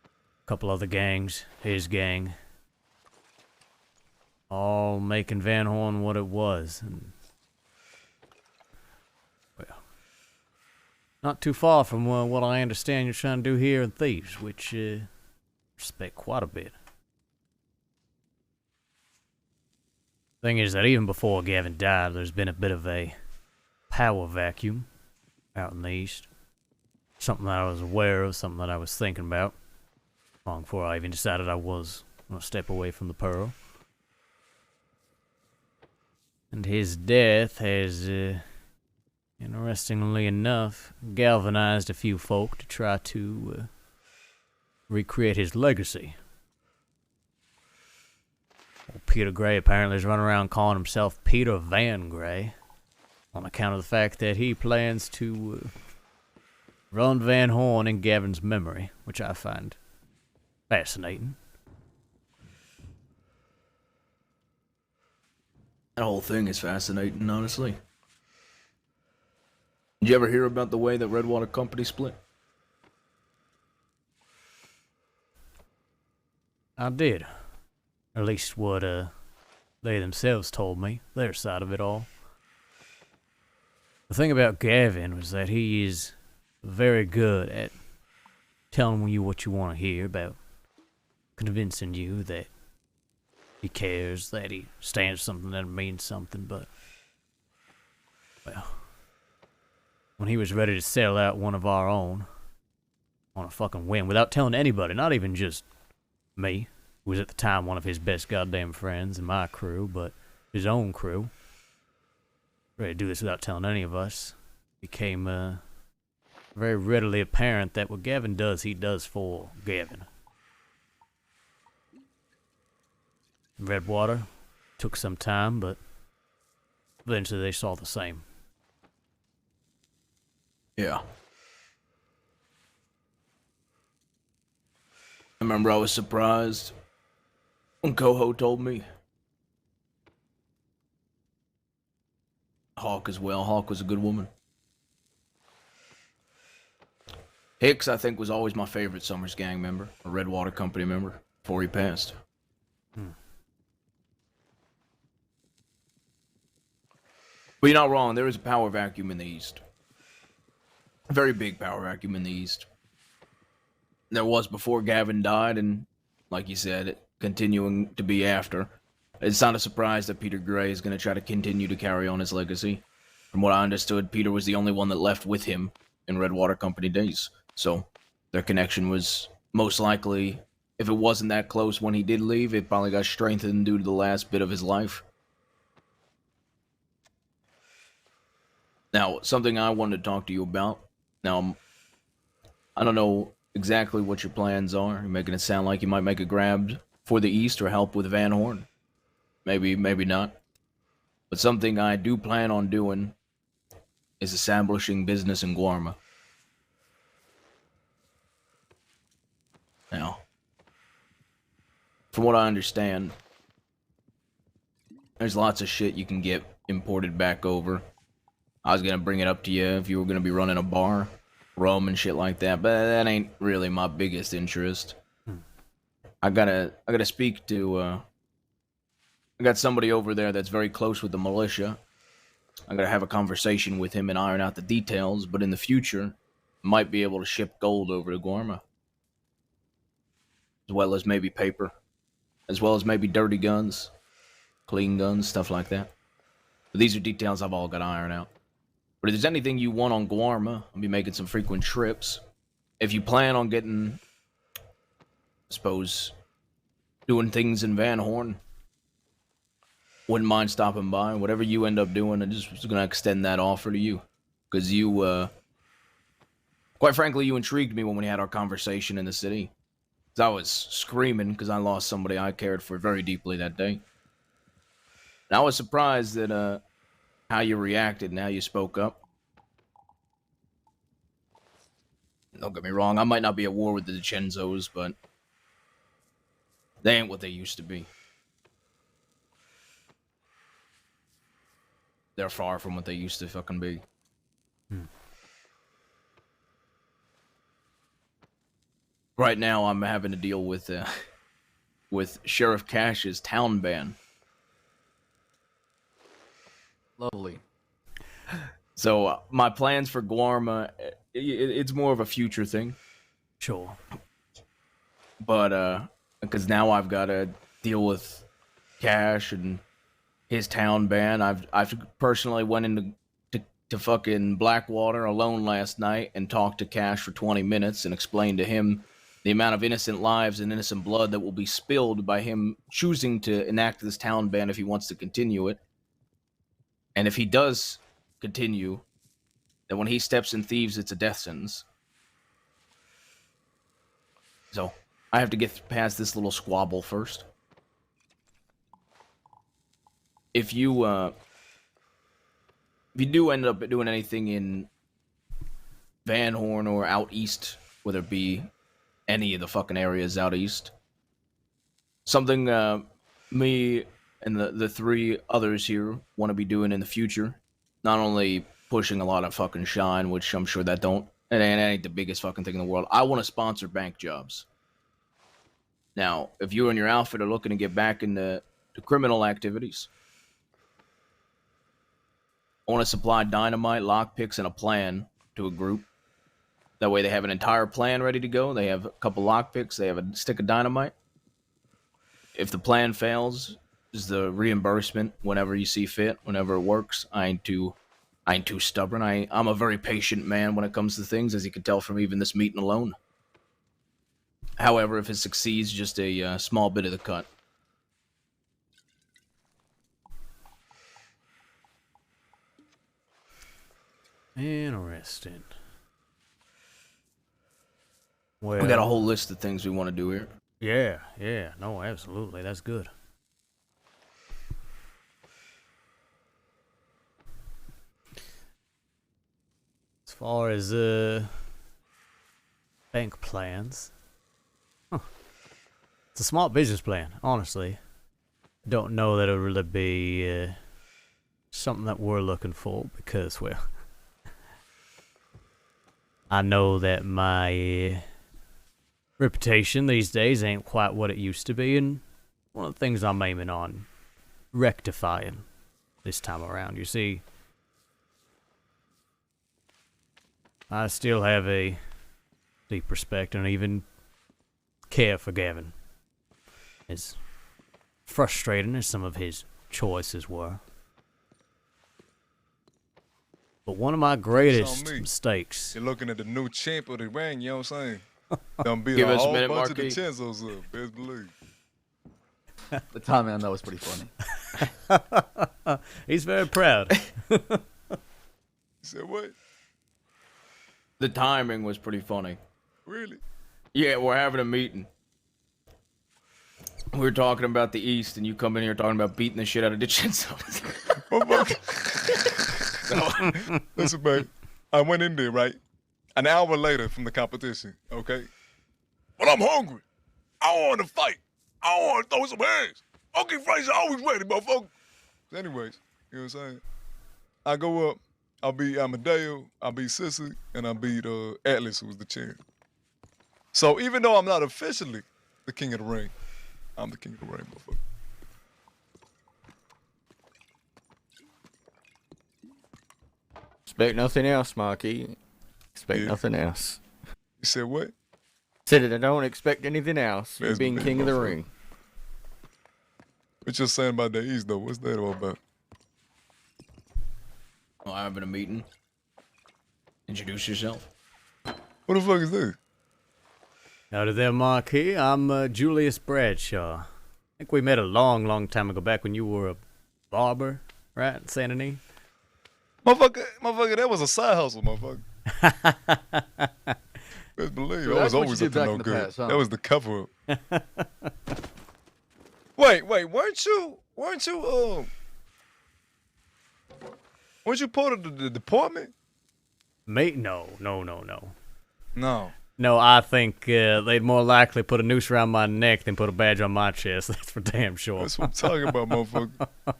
a couple other gangs, his gang, all making Van Horn what it was. And not too far from what I understand you're trying to do here in Thieves, which respect quite a bit. Thing is that even before Gavin died, there's been a bit of a power vacuum out in the East. Something that I was aware of, something that I was thinking about long before I even decided I was going to step away from the Pearl. And his death has, interestingly enough, galvanized a few folk to try to recreate his legacy. Well, Peter Gray apparently is running around calling himself Peter Van Gray on account of the fact that he plans to run Van Horn in Gavin's memory, which I find fascinating. That whole thing is fascinating, honestly. Did you ever hear about the way that Redwater Company split? I did. Or at least what they themselves told me, their side of it all. The thing about Gavin was that he is very good at telling you what you want to hear, about convincing you that he cares, that he stands for something, that it means something, but, well, when he was ready to sell out one of our own on a fucking whim without telling anybody, not even just me, who was at the time one of his best goddamn friends in my crew, but his own crew, ready to do this without telling any of us, became very readily apparent that what Gavin does, he does for Gavin. Redwater took some time, but eventually they saw the same. Yeah. I remember I was surprised when Coho told me. Hawk as well. Hawk was a good woman. Hicks, I think, was always my favorite Summers Gang member, a Redwater Company member, before he passed. But you're not wrong, there is a power vacuum in the East. A very big power vacuum in the East. There was before Gavin died, and like you said, continuing to be after. It's not a surprise that Peter Gray is going to try to continue to carry on his legacy. From what I understood, Peter was the only one that left with him in Redwater Company days. So their connection was most likely, if it wasn't that close when he did leave, it probably got strengthened due to the last bit of his life. Now, something I wanted to talk to you about. Now, I don't know exactly what your plans are. You're making it sound like you might make a grab for the East or help with Van Horn. Maybe, maybe not. But something I do plan on doing is establishing business in Guarma. Now, from what I understand, there's lots of shit you can get imported back over. I was gonna bring it up to you if you were gonna be running a bar, rum and shit like that, but that ain't really my biggest interest. I gotta speak to, I got somebody over there that's very close with the militia. I'm gonna have a conversation with him and iron out the details, but in the future, might be able to ship gold over to Guarma. As well as maybe paper. As well as maybe dirty guns, clean guns, stuff like that. But these are details I've all got to iron out. But if there's anything you want on Guarma, I'll be making some frequent trips. If you plan on getting, I suppose, doing things in Van Horn, wouldn't mind stopping by. Whatever you end up doing, I just was going to extend that offer to you. Because you, quite frankly, you intrigued me when we had our conversation in the city. I was screaming because I lost somebody I cared for very deeply that day. And I was surprised at how you reacted and how you spoke up. Don't get me wrong, I might not be at war with the DiCenzos, but they ain't what they used to be. They're far from what they used to fucking be. Right now, I'm having to deal with Sheriff Cash's town ban. Lovely. So my plans for Guarma, it's more of a future thing. Sure. But because now I've got to deal with Cash and his town ban. I've personally went into fucking Blackwater alone last night and talked to Cash for 20 minutes and explained to him the amount of innocent lives and innocent blood that will be spilled by him choosing to enact this town ban if he wants to continue it. And if he does continue, then when he steps in Thieves, it's a death sentence. So, I have to get past this little squabble first. If you do end up doing anything in Van Horn or out east, whether it be any of the fucking areas out east, something me and the three others here want to be doing in the future, not only pushing a lot of fucking shine, which I'm sure that ain't the biggest fucking thing in the world. I want to sponsor bank jobs. Now, if you and your outfit are looking to get back into criminal activities, I want to supply dynamite, lockpicks, and a plan to a group. That way they have an entire plan ready to go. They have a couple lockpicks. They have a stick of dynamite. If the plan fails, is the reimbursement whenever you see fit, whenever it works. I ain't too stubborn. I'm a very patient man when it comes to things, as you can tell from even this meeting alone. However, if it succeeds, just a small bit of the cut. Interesting. Well, We got a whole list of things we want to do here. Yeah. No, absolutely. That's good. As far as bank plans, it's a smart business plan. Honestly, don't know that it'll really be something that we're looking for because, well, I know that my reputation these days ain't quite what it used to be, and one of the things I'm aiming on rectifying this time around. You see, I still have a deep respect and even care for Gavin, as frustrating as some of his choices were. But one of my greatest mistakes. You're looking at the new champ of the ring, you know what I'm saying? Done beat Give a us a whole minute, bunch of the Marquis. Chenzos up, best believe. The timing on that was pretty funny. He's very proud. You said what? The timing was pretty funny. Really? Yeah, we're having a meeting. We were talking about the East, and you come in here talking about beating the shit out of the Chenzos. Listen, babe. I went in there, right? An hour later from the competition, okay? But I'm hungry. I want to fight. I want to throw some hands. Okay, Fraser, always ready, motherfucker. Anyways, you know what I'm saying? I go up. I beat Amadeo. I beat Sissy. And I beat Atlas, who was the champ. So even though I'm not officially the king of the ring, I'm the king of the ring, motherfucker. Expect nothing else, Marky. Expect nothing else. You said what? Said it. I don't expect anything else. You're Best being believe, king of the motherfucker. ring. What you're saying about the East, though? What's that all about? Oh, having a meeting. Introduce yourself. What the fuck is this? Howdy there, Marquis. I'm Julius Bradshaw. I think we met a long time ago, back when you were a barber, right, in Santa Ana? Motherfucker, that was a side hustle, motherfucker. Best believe. So I was that's what always you up did to back no in the good. past, huh? That was the cover up. Wait, weren't you part of the department? Me? No. No. No, I think they'd more likely put a noose around my neck than put a badge on my chest. That's for damn sure. That's what I'm talking about, motherfucker.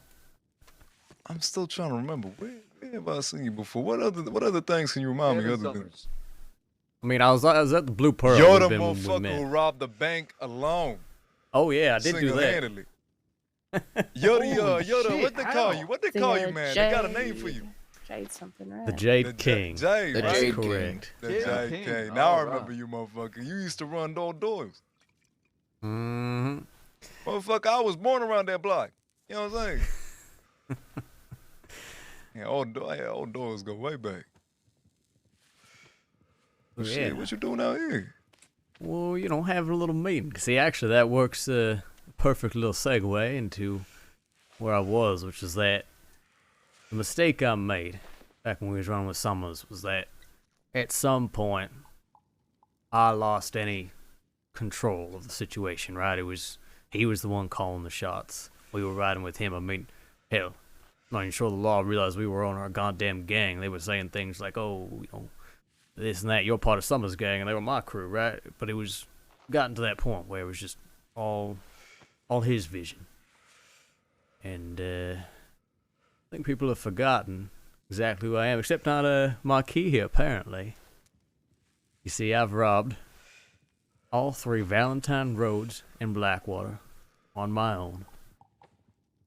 I'm still trying to remember. Where have I seen you before? What other things can you remind me other than? I mean, I was at the Blue Pearl. You're We've the been when we motherfucker met. who robbed the bank alone. Oh yeah, I did do that. Single-handedly. You're the what they call you? What they call you, man? They got a name for you. Jade something, right? The Jade King. Jade, That's right? correct. The Yeah, Jade King. King. Now I All remember you, motherfucker. You used to run those doors. Mm-hmm. Motherfucker, I was born around that block. You know what I'm saying? Yeah, old doors go way back. Well, Yeah. Shit, what you doing out here? Well, having a little meeting. See, actually, that works a perfect little segue into where I was, which is that the mistake I made back when we was running with Summers was that at some point I lost any control of the situation, right? He was the one calling the shots. We were riding with him. I mean, hell, I'm not even sure the law realized we were on our goddamn gang. They were saying things like, oh, this and that, you're part of Summers' gang, and they were my crew, right? But it was gotten to that point where it was just all his vision. And I think people have forgotten exactly who I am, except not Marquis here, apparently. You see, I've robbed all 3 Valentine roads in Blackwater on my own.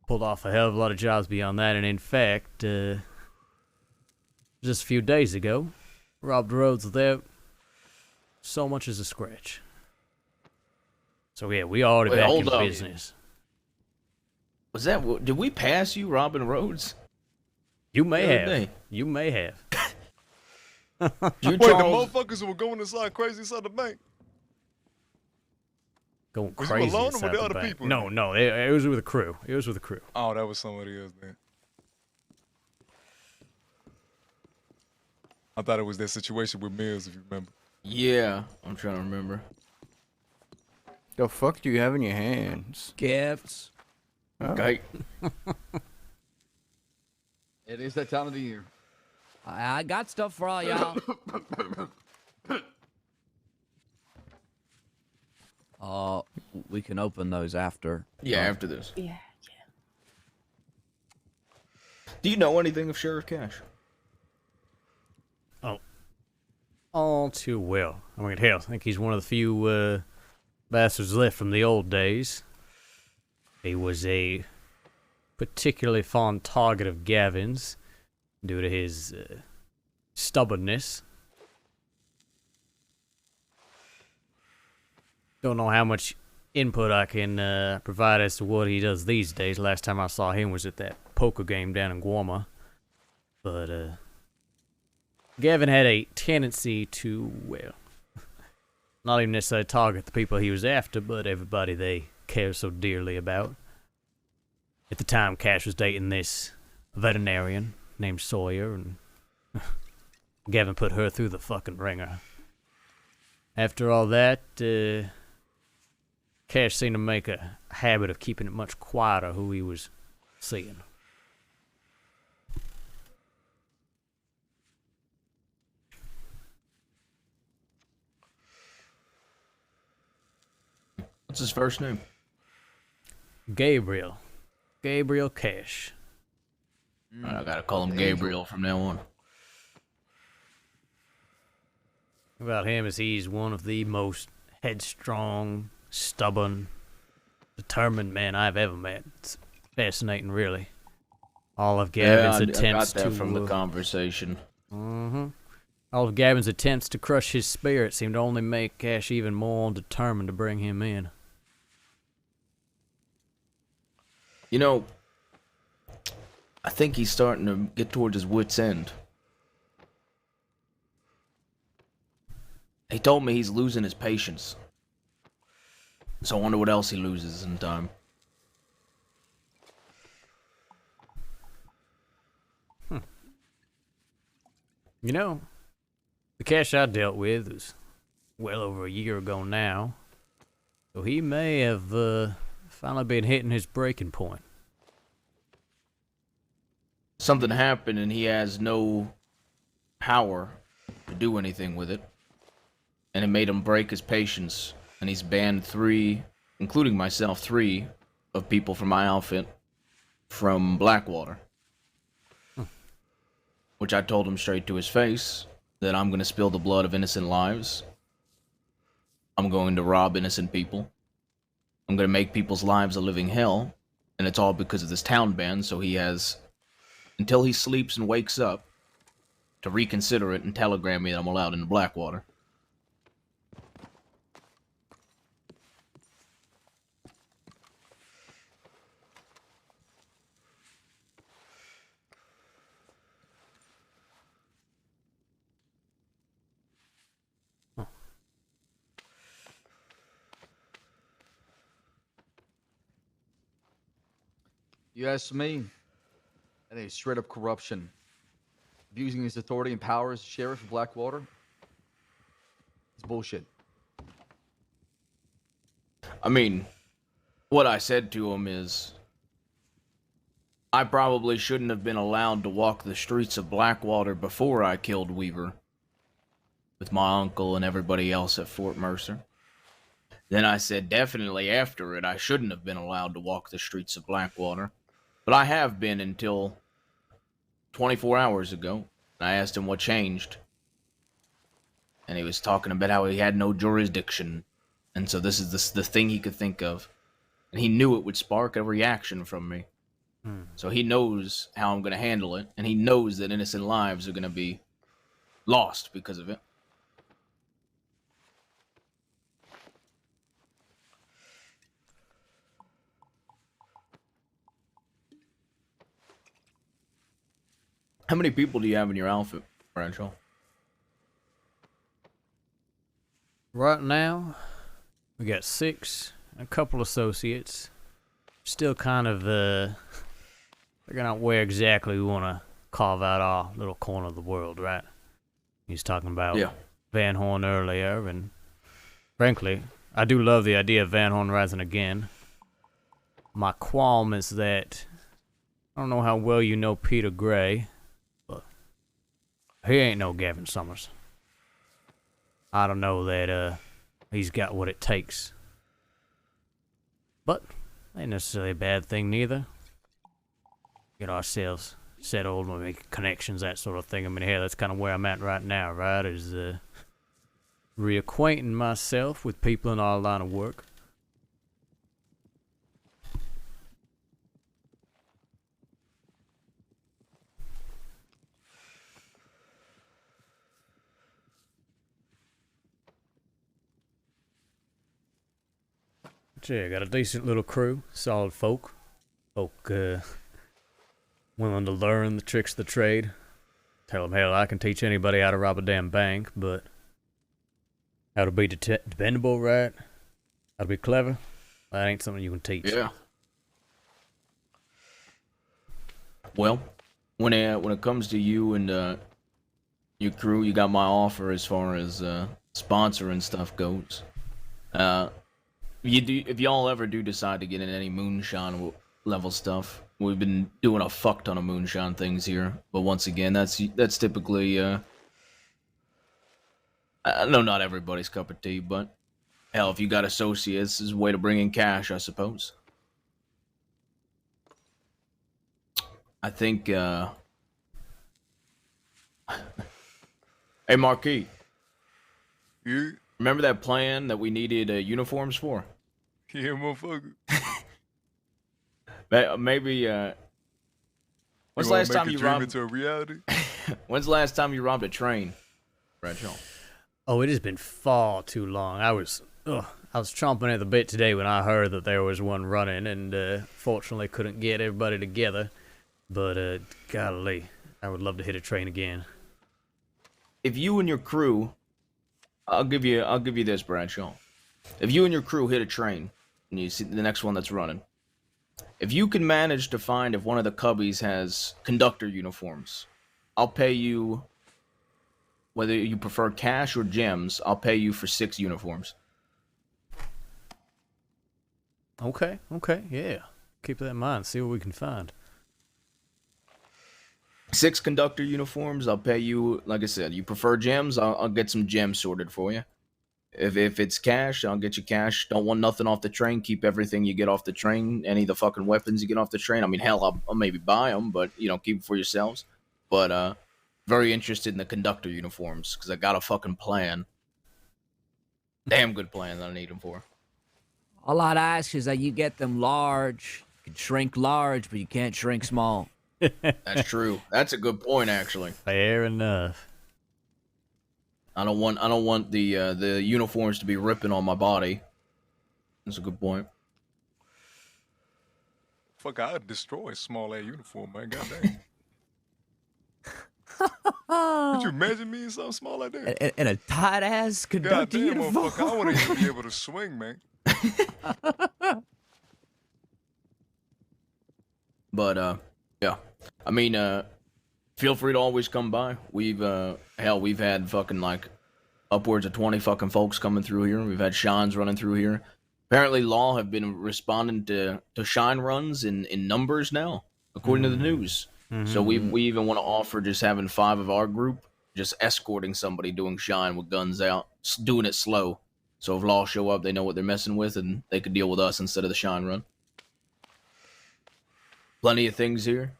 Pulled off a hell of a lot of jobs beyond that, and in fact, just a few days ago, robbed roads without so much as a scratch. So yeah, we already Wait, back hold in up. business. Was that? Did we pass you robbing roads? You may The other have. day? You may have. You, Wait, the Charles, motherfuckers were going inside crazy inside the bank. Going Was you crazy alone or inside were there the other bank. people in No, there? no, it was with a crew. It was with a crew. Oh, that was somebody else then. I thought it was that situation with Mills, if you remember. yeah, I'm trying to remember. The fuck do you have in your hands? Gifts. Okay. It is that time of the year. I got stuff for all y'all. We can open those after. Yeah, after this. Yeah. Do you know anything of Sheriff Cash? Oh. All too well. I mean, hell, I think he's one of the few bastards left from the old days. He was a particularly fond target of Gavin's due to his stubbornness. Don't know how much input I can provide as to what he does these days. Last time I saw him was at that poker game down in Guarma. But Gavin had a tendency to, well, not even necessarily target the people he was after, but everybody they care so dearly about. At the time, Cash was dating this veterinarian named Sawyer, and Gavin put her through the fucking ringer. After all that, Cash seemed to make a habit of keeping it much quieter who he was seeing. What's his first name? Gabriel. Gabriel Cash. Alright, I gotta call him Gabriel from now on. About him is he's one of the most headstrong, stubborn, determined men I've ever met. It's fascinating, really. All of Gavin's I attempts got that to from the conversation. all of Gavin's attempts to crush his spirit seemed to only make Cash even more determined to bring him in. You know, I think he's starting to get towards his wit's end. He told me he's losing his patience. So I wonder what else he loses in time. You know, the Cash I dealt with was well over a year ago now, so he may have finally been hitting his breaking point. Something happened and he has no power to do anything with it. And it made him break his patience. And he's banned 3, including myself, 3 of people from my outfit from Blackwater. Which I told him straight to his face that I'm going to spill the blood of innocent lives. I'm going to rob innocent people. I'm going to make people's lives a living hell. And it's all because of this town ban, so he has until he sleeps and wakes up to reconsider it and telegram me that I'm allowed into Blackwater. You ask me, that is straight up corruption. Abusing his authority and power as sheriff of Blackwater. It's bullshit. I mean, what I said to him is, I probably shouldn't have been allowed to walk the streets of Blackwater before I killed Weaver, with my uncle and everybody else at Fort Mercer. Then I said definitely after it I shouldn't have been allowed to walk the streets of Blackwater, but I have been until 24 hours ago. I asked him what changed, and he was talking about how he had no jurisdiction. And so this is the thing he could think of. And he knew it would spark a reaction from me. So he knows how I'm going to handle it, and he knows that innocent lives are going to be lost because of it. How many people do you have in your outfit, Bradshaw? Right now, we got 6, a couple associates. Still kind of figuring out where exactly we want to carve out our little corner of the world, right? He's talking about Van Horn earlier, and frankly, I do love the idea of Van Horn rising again. My qualm is that I don't know how well you know Peter Gray, but he ain't no Gavin Summers. I don't know that he's got what it takes. But ain't necessarily a bad thing neither. Get ourselves settled, we make connections, that sort of thing. I mean, hey, that's kind of where I'm at right now, right? Is reacquainting myself with people in our line of work. Yeah, got a decent little crew, solid folk. Willing to learn the tricks of the trade. Tell them, hell, I can teach anybody how to rob a damn bank, but how to be dependable, right? How to be clever, that ain't something you can teach. Yeah. Well, when it comes to you and your crew, you got my offer as far as sponsor and stuff goes. If y'all ever do decide to get in any moonshine level stuff, we've been doing a fuck ton of moonshine things here. But once again, that's typically I know not everybody's cup of tea, but hell, if you got associates, is a way to bring in cash, I suppose. I think hey, Marquis. Yeah. Remember that plan that we needed uniforms for? Yeah, motherfucker. Maybe. When's the last time you robbed? Into a reality? When's the last time you robbed a train, Bradshaw? Oh, it has been far too long. I was chomping at the bit today when I heard that there was one running, and fortunately couldn't get everybody together. But golly, I would love to hit a train again. If you and your crew, I'll give you this, Bradshaw. If you and your crew hit a train, and you see the next one that's running, if you can manage to find if one of the cubbies has conductor uniforms, I'll pay you, whether you prefer cash or gems, I'll pay you for 6 uniforms. Okay, yeah. Keep that in mind, see what we can find. 6 conductor uniforms, I'll pay you, like I said, you prefer gems, I'll get some gems sorted for you. If it's cash, I'll get you cash. Don't want nothing off the train. Keep everything you get off the train. Any of the fucking weapons you get off the train. I mean, hell, I'll maybe buy them, but, keep them for yourselves. But, very interested in the conductor uniforms, because I got a fucking plan. Damn good plan that I need them for. All I'd ask is that you get them large. You can shrink large, but you can't shrink small. That's true. That's a good point, actually. Fair enough. I don't want the uniforms to be ripping on my body. That's a good point. Fuck, I'd destroy a small ass uniform, man. Goddamn. Could you imagine me in something small like that? And a tight ass conductor Goddamn, uniform. motherfucker, I want to be able to swing, man. But yeah. I mean, feel free to always come by. We've had fucking like upwards of 20 fucking folks coming through here. We've had shines running through here. Apparently, Law have been responding to shine runs in numbers now, according to the news. Mm-hmm. So we even want to offer just having 5 of our group just escorting somebody doing shine with guns out, doing it slow. So if Law show up, they know what they're messing with, and they could deal with us instead of the shine run. Plenty of things here.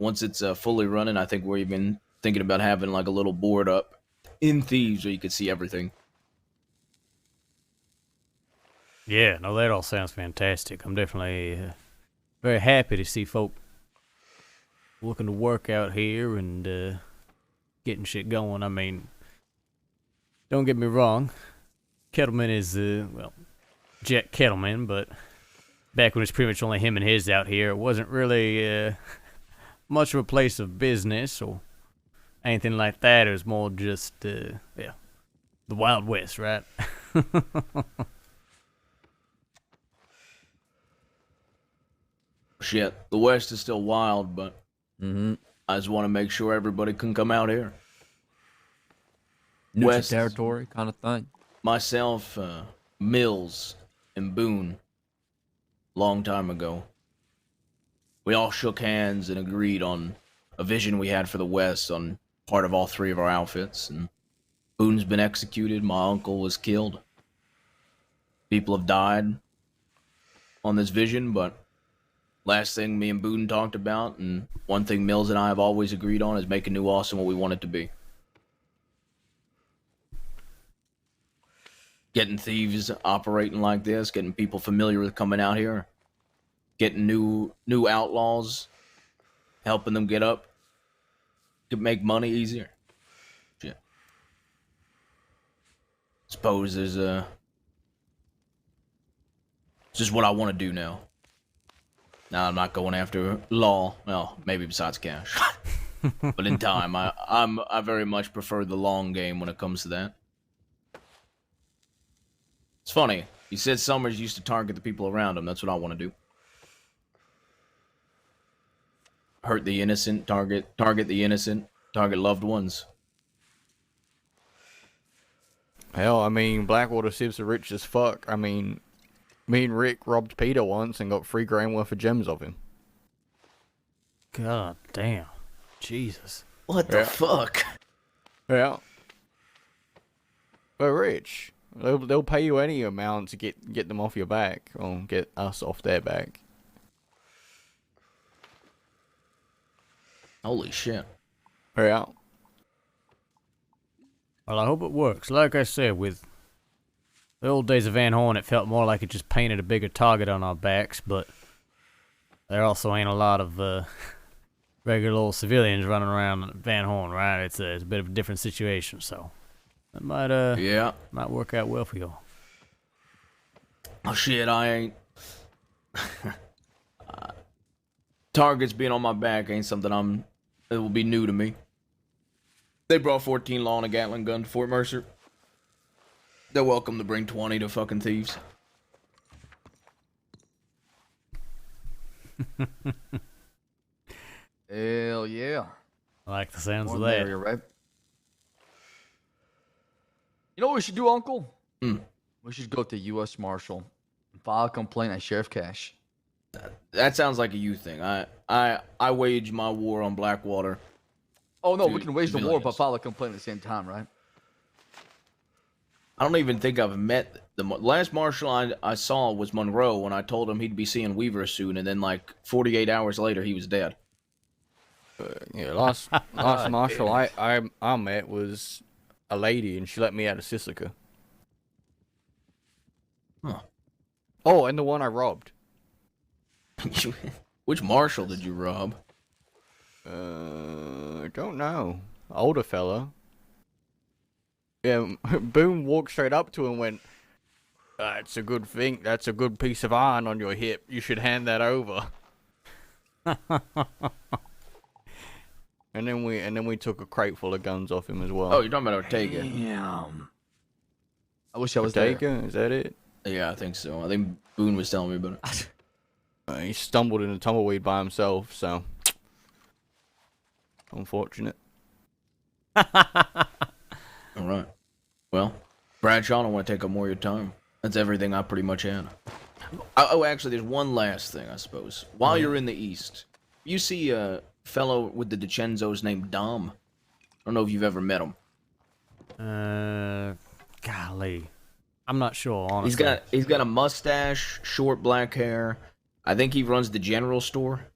Once it's fully running, I think we're even thinking about having like a little board up in Thieves where you could see everything. Yeah, no, that all sounds fantastic. I'm definitely very happy to see folk looking to work out here and getting shit going. I mean, don't get me wrong, Kettleman is, well, Jack Kettleman, but back when it was pretty much only him and his out here, it wasn't really much of a place of business or anything like that. It was more just, yeah, the Wild West, right? Shit, the West is still wild, but I just want to make sure everybody can come out here. Neutral West territory kind of thing. Myself, Mills, and Boone, long time ago. We all shook hands and agreed on a vision we had for the West on part of all three of our outfits, and Boone's been executed, my uncle was killed. People have died on this vision, but last thing me and Boone talked about, and one thing Mills and I have always agreed on, is making New Austin what we want it to be. Getting thieves operating like this, getting people familiar with coming out here, getting new outlaws, helping them get up, could make money easier. Shit. Suppose there's it's just what I want to do now. Now I'm not going after law. Well, maybe besides cash. But in time, I very much prefer the long game when it comes to that. It's funny. He said Summers used to target the people around him. That's what I want to do. Hurt the innocent, target the innocent, target loved ones. Hell, I mean, Blackwater Sibs are rich as fuck. I mean, me and Rick robbed Peter once and got $3,000 worth of gems of him. God damn. Jesus. What the fuck? Yeah. They're rich. They'll pay you any amount to get them off your back, or get us off their back. Holy shit. Yeah. Well, I hope it works. Like I said, with the old days of Van Horn, it felt more like it just painted a bigger target on our backs, but there also ain't a lot of regular old civilians running around Van Horn, right? It's a bit of a different situation, so that might work out well for you. Oh shit, I ain't. Targets being on my back ain't something it will be new to me. They brought 14 Law and a Gatling gun to Fort Mercer. They're welcome to bring 20 to fucking thieves. Hell yeah. I like the sounds More of the that. merrier, right? You know what we should do, Uncle? We should go to U.S. Marshal and file a complaint on Sheriff Cash. That sounds like a you thing. I wage my war on Blackwater. Oh no, to we can wage the war, civilians. but file a complaint at the same time, right? I don't even think I've met the last marshal I saw was Monroe when I told him he'd be seeing Weaver soon, and then like 48 hours later he was dead. Yeah, last marshal I met was a lady, and she let me out of Sisika. Huh. Oh, and the one I robbed. Which marshal did you rob? I don't know. Older fella. Yeah, Boone walked straight up to him and went, "That's a good thing. That's a good piece of iron on your hip. You should hand that over." And then we took a crate full of guns off him as well. Oh, you're talking about Ortega. Damn. I wish I was Ortega? there. Is that it? Yeah, I think so. I think Boone was telling me about it. He stumbled in a tumbleweed by himself, so unfortunate. All right. Well, Bradshaw, I don't want to take up more of your time. That's everything I pretty much had. Oh, actually, there's one last thing, I suppose. While you're in the East, you see a fellow with the DiCenzos named Dom. I don't know if you've ever met him. Golly. I'm not sure, honestly. He's got a mustache, short black hair. I think he runs the general store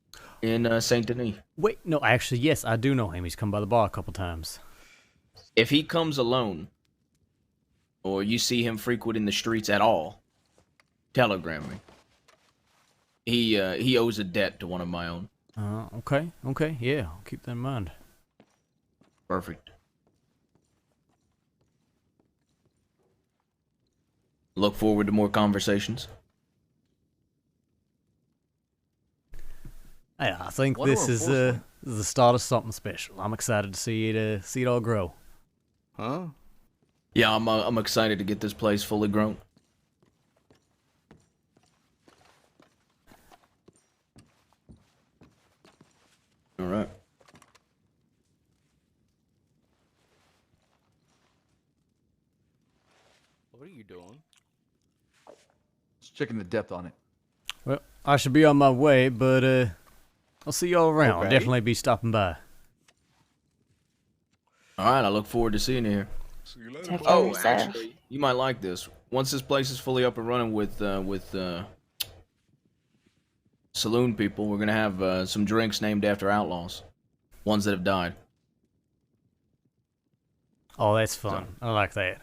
in Saint Denis. Wait, no, actually, yes, I do know him. He's come by the bar a couple times. If he comes alone, or you see him frequenting the streets at all, telegram me. He owes a debt to one of my own. Okay, yeah, I'll keep that in mind. Perfect. Look forward to more conversations. Yeah, I think What do this is the start of something special. I'm excited to see it all grow. Huh? Yeah, I'm excited to get this place fully grown. All right. What are you doing? Just checking the depth on it. Well, I should be on my way, but I'll see you all around. I'll Okay. definitely be stopping by. All right, I look forward to seeing you here. See you later. Take care of Oh, yourself. actually, you might like this. Once this place is fully up and running with saloon people, we're gonna have some drinks named after outlaws, ones that have died. Oh, that's fun. I like that.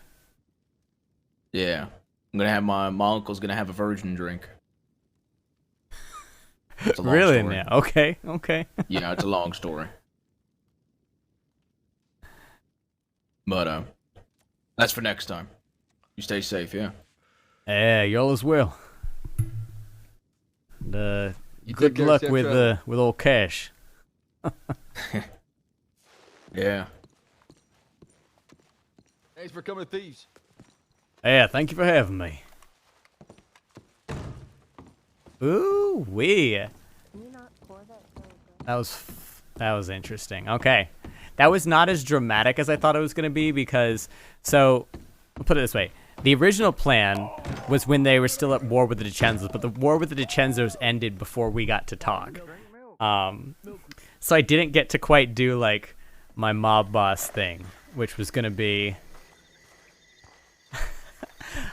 Yeah, I'm gonna have my uncle's gonna have a virgin drink. It's a long Really story. now? Okay. Yeah, it's a long story. But that's for next time. You stay safe, yeah. Yeah, y'all as well. And, You good take care, luck safe with travel. old Cash. Yeah. Thanks for coming to Thieves. Yeah, thank you for having me. Ooh wee. That was interesting. Okay, that was not as dramatic as I thought it was gonna be because I'll put it this way: the original plan was when they were still at war with the DiCenzos, but the war with the DiCenzos ended before we got to talk. So I didn't get to quite do like my mob boss thing, which was gonna be.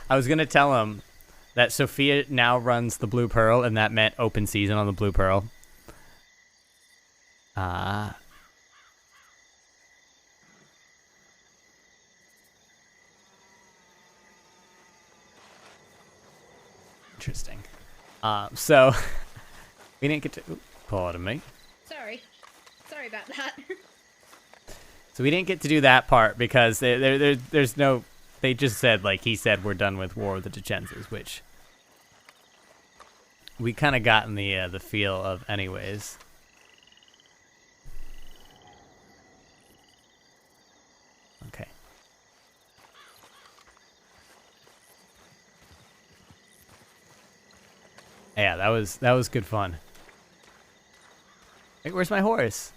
I was gonna tell him that Sophia now runs the Blue Pearl, and that meant open season on the Blue Pearl. Interesting. So we didn't get to. Pardon me. Sorry about that. So we didn't get to do that part because there's no. They just said he said we're done with War of the DiCenzos, which we kind of got in the feel of anyways. Okay. Yeah, that was good fun. Wait, where's my horse?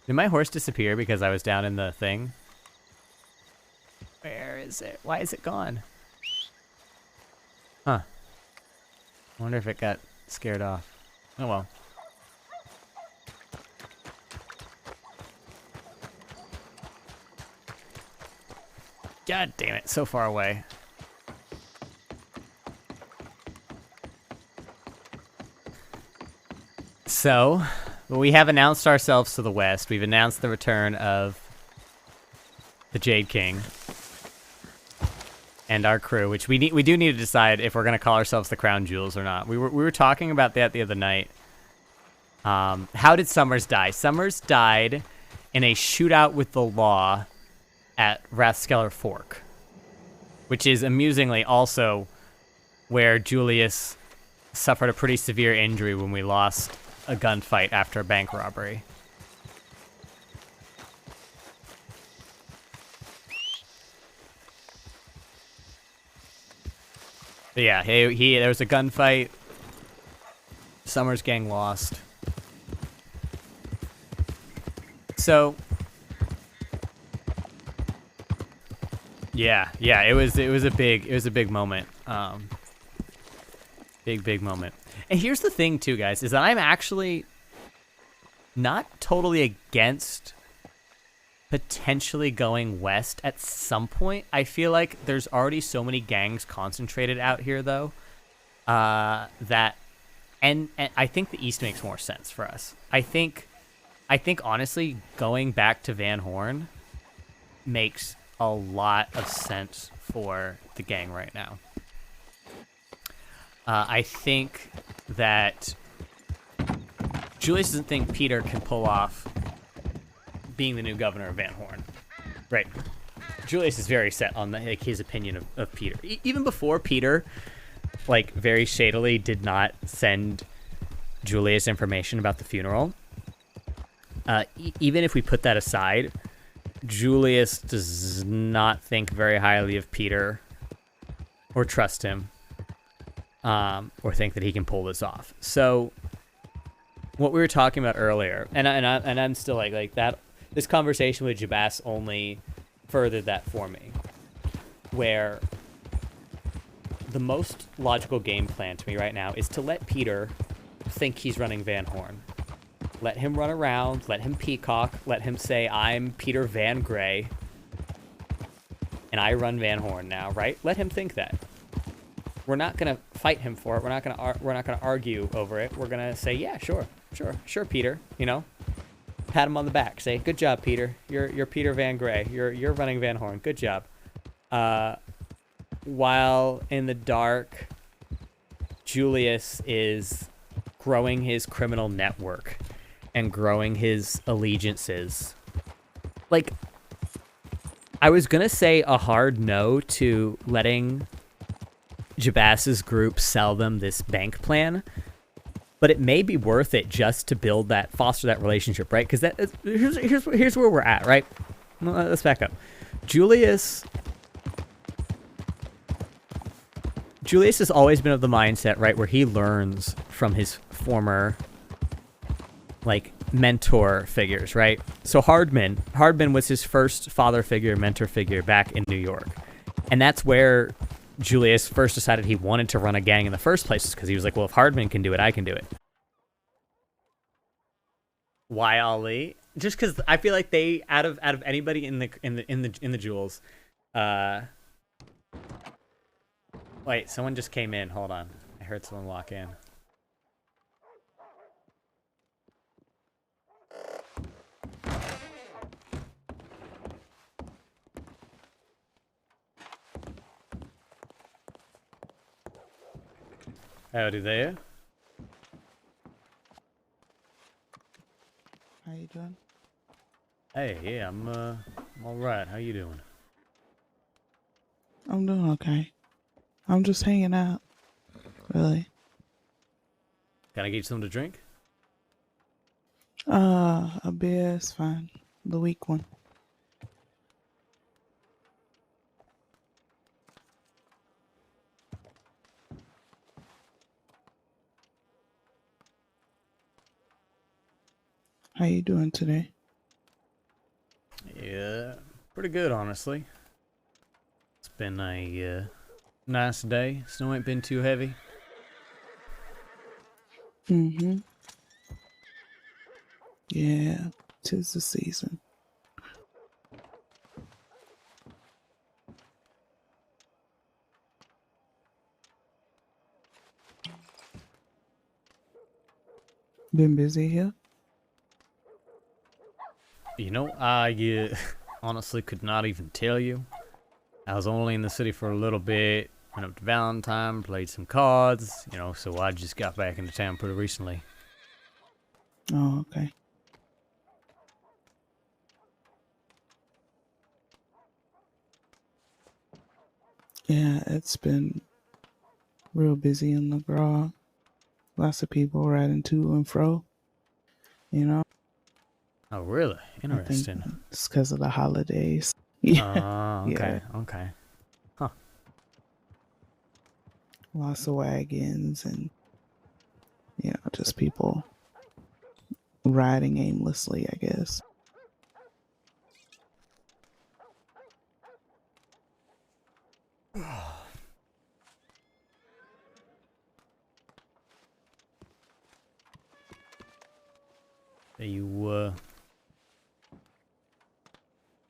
Did my horse disappear because I was down in the thing? Where is it? Why is it gone? Huh. I wonder if it got scared off. Oh well. God damn it, so far away. So, we have announced ourselves to the west. We've announced the return of the Jade King and our crew, which we do need to decide if we're going to call ourselves the Crown Jewels or not. We were talking about that the other night. How did Summers die? Summers died in a shootout with the law at Rathskeller Fork, which is amusingly also where Julius suffered a pretty severe injury when we lost a gunfight after a bank robbery. But yeah, there was a gunfight. Summers gang lost. So yeah, it was a big moment. Big moment. And here's the thing too, guys, is that I'm actually not totally against potentially going west at some point. I feel like there's already so many gangs concentrated out here though, that and I think the east makes more sense for us. I think honestly going back to Van Horn makes a lot of sense for the gang right now. I think that Julius doesn't think Peter can pull off being the new governor of Van Horn. Right. Julius is very set on his opinion of Peter. Even before Peter, very shadily did not send Julius information about the funeral. Even if we put that aside, Julius does not think very highly of Peter or trust him or think that he can pull this off. So what we were talking about earlier, and I'm still like that, this conversation with Jabas only furthered that for me, where the most logical game plan to me right now is to let Peter think he's running Van Horn. Let him run around, let him peacock, let him say, I'm Peter Van Gray, and I run Van Horn now, right? Let him think that. We're not going to fight him for it. We're not going to argue over it. We're going to say, yeah, sure, Peter, pat him on the back. Say, good job, Peter. You're Peter Van Gray. You're running Van Horn. Good job. While in the dark, Julius is growing his criminal network and growing his allegiances. I was gonna say a hard no to letting Jabas's group sell them this bank plan, but it may be worth it just to foster that relationship, right? Because here's where we're at, right? Let's back up. Julius has always been of the mindset, right, where he learns from his former, mentor figures, right? So Hardman was his first father figure, mentor figure back in New York. And that's where Julius first decided he wanted to run a gang in the first place, because he was like, well, if Hardman can do it, I can do it. Why Ali? Just because I feel like they, out of anybody in the Jewels, wait, someone just came in. Hold on. I heard someone walk in. Howdy there. How you doing? Hey, yeah, I'm all right. How you doing? I'm doing okay. I'm just hanging out. Really. Can I get you something to drink? A beer is fine. The weak one. How you doing today? Yeah, pretty good, honestly. It's been a nice day. Snow ain't been too heavy. Mm-hmm. Yeah, 'tis the season. Been busy here? I honestly could not even tell you. I was only in the city for a little bit. Went up to Valentine, played some cards, so I just got back into town pretty recently. Oh, okay. Yeah, it's been real busy in the grog. Lots of people riding to and fro, Oh, really? Interesting. I think it's because of the holidays. Yeah. Oh, okay, Yeah. okay. Huh. Lots of wagons and, just people riding aimlessly, I guess. You,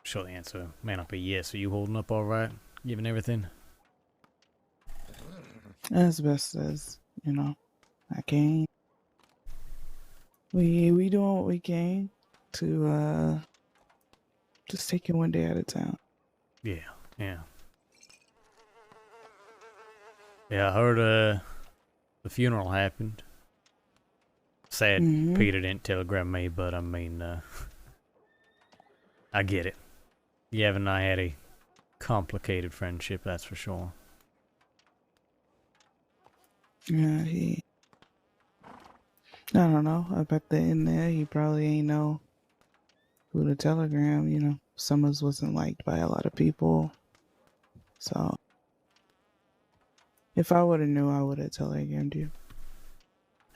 sure the answer may not be yes. Are you holding up all right? Given everything? As best as, I can. We doing what we can to just take it one day at a time. Yeah. Yeah, I heard the funeral happened. Sad Peter didn't telegram me, but I mean, I get it. Yav and I had a complicated friendship, that's for sure. Yeah, I don't know. Up at the end there, he probably ain't know who to telegram. You know, Summers wasn't liked by a lot of people. So, if I would have knew, I would have telegrammed you.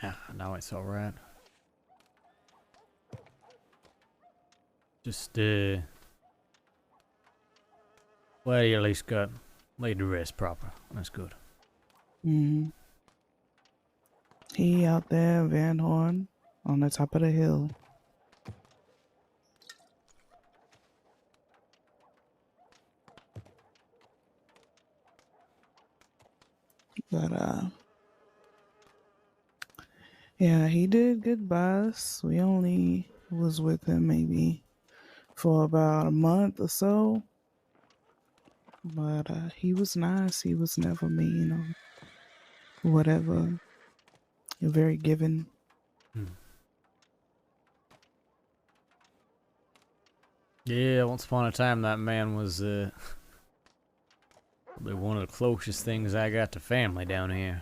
Yeah, now it's alright. Just, well, you at least got laid to rest proper. That's good. He out there, Van Horn, on the top of the hill. But, yeah, he did good by us. We only was with him maybe for about a month or so. But he was nice. He was never mean or whatever. Very giving. Yeah, once upon a time that man was probably one of the closest things I got to family down here.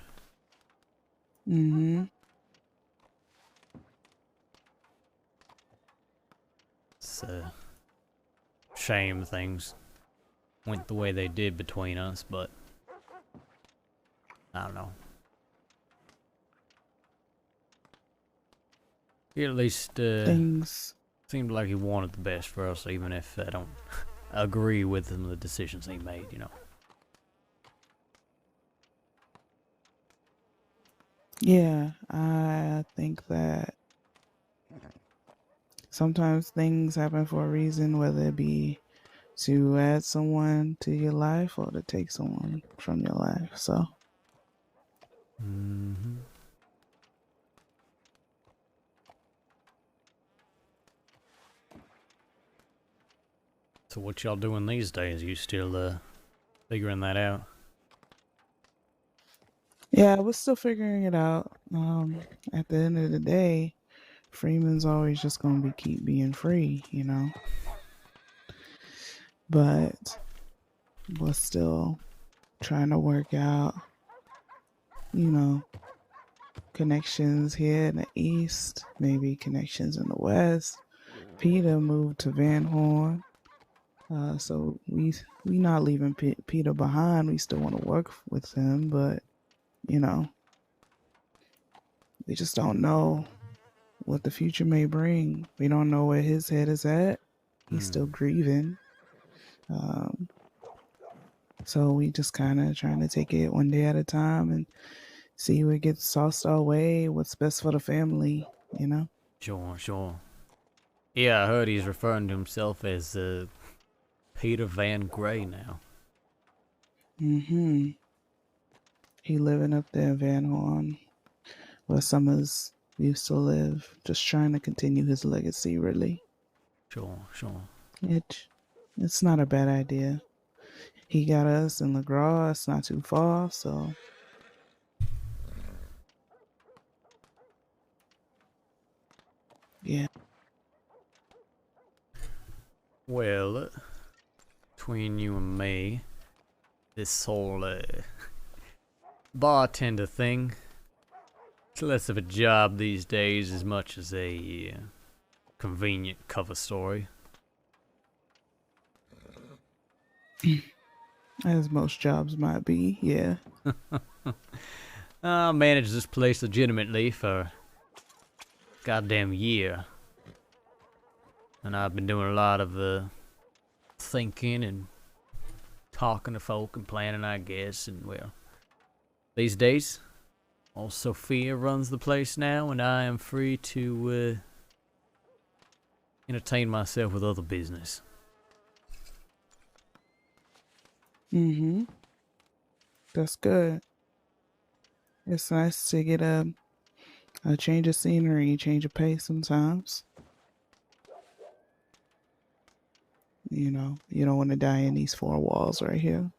It's a shame things went the way they did between us, but I don't know. He at least things seemed like he wanted the best for us, even if I don't agree with some of the decisions he made, you know. Yeah, I think that sometimes things happen for a reason, whether it be to add someone to your life or to take someone from your life. So, So what y'all doing these days? You still figuring that out? yeah, we're still figuring it out. At the end of the day, Freeman's always just gonna keep being free, you know. But we're still trying to work out, you know, connections here in the east, maybe connections in the west. Peter moved to Van Horn, so we not leaving Peter behind. We still want to work with him, but you know, we just don't know what the future may bring. We don't know where his head is at. He's still grieving. So we just kind of trying to take it one day at a time and see what gets sauced our way, what's best for the family, you know? Sure. Yeah, I heard he's referring to himself as Peter Van Gray now. He living up there in Van Horn, where Summers used to live, just trying to continue his legacy, really. Sure. It's not a bad idea. He got us in LaGraw, it's not too far, so... Yeah. Well, between you and me, this whole bartender thing, it's less of a job these days as much as a convenient cover story. As most jobs might be, yeah. I managed this place legitimately for a goddamn year. And I've been doing a lot of thinking and talking to folk and planning, I guess. And well, these days, old Sophia runs the place now, and I am free to entertain myself with other business. That's good. It's nice to get a change of scenery, change of pace sometimes. You know, you don't want to die in these four walls right here.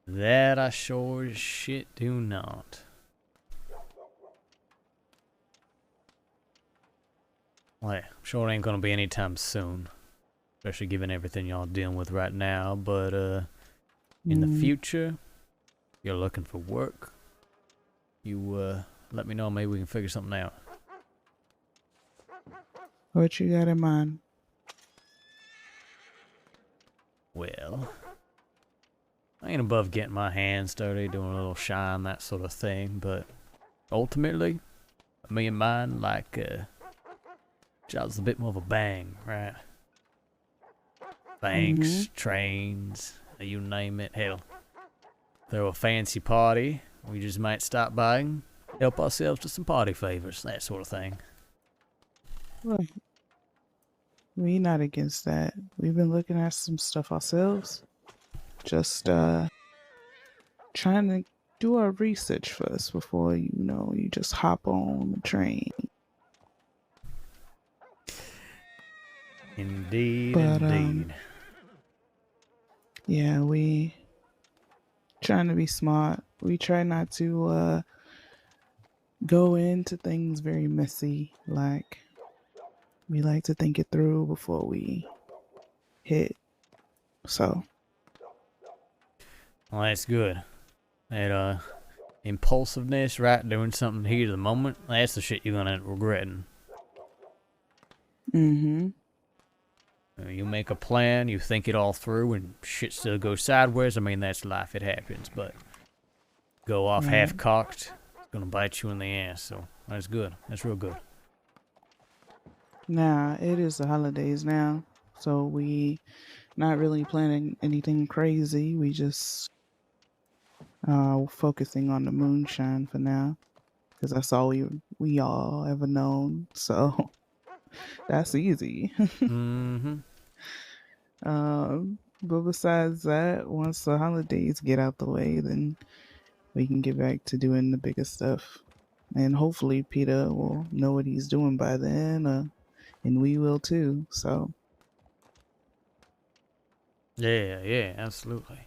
That I sure as shit do not. Well, I'm sure it ain't gonna be anytime soon. Especially given everything y'all dealing with right now, but in the future, you're looking for work, you let me know, maybe we can figure something out. What you got in mind? Well, I ain't above getting my hands dirty, doing a little shine, that sort of thing, but ultimately, me and mine like jobs a bit more of a bang, right? Banks, trains, you name it. Hell, throw a fancy party, we just might stop by and help ourselves to some party favors, that sort of thing. Well, we not against that. We've been looking at some stuff ourselves. Just trying to do our research first before you just hop on the train. Indeed, But indeed. yeah, we trying to be smart. We try not to go into things very messy. Like, we like to think it through before we hit. So Well, that's good. That impulsiveness, right? Doing something here to the moment, that's the shit you're gonna end up regretting. You make a plan, you think it all through, and shit still goes sideways. I mean, that's life, it happens, but go off Right. half-cocked, it's gonna bite you in the ass, so that's good. That's real good. now it is the holidays now, so we not really planning anything crazy. We just focusing on the moonshine for now, because that's all we all ever known. So that's easy. But besides that, once the holidays get out the way, then we can get back to doing the bigger stuff. And hopefully Peter will know what he's doing by then, and we will too. So Yeah, absolutely.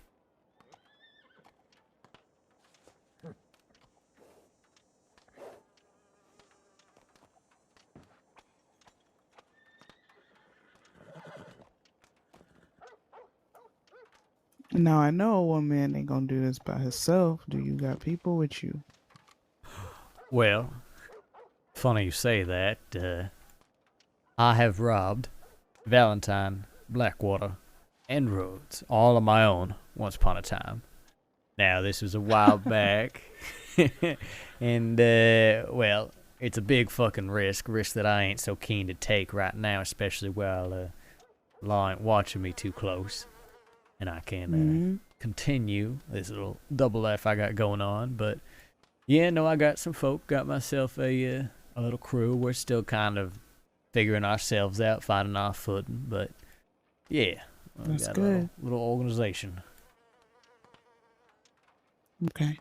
now I know one man ain't gonna do this by himself. Do you got people with you? Well, funny you say that. I have robbed Valentine, Blackwater, and Rhodes, all on my own, once upon a time. Now, this was a while back, and, well, it's a big fucking risk that I ain't so keen to take right now, especially while law ain't watching me too close, and I can continue this little double life I got going on, but yeah, no, I got some folk, got myself a little crew. We're still kind of figuring ourselves out, finding our footing, but yeah, we That's got good. a little organization. Okay.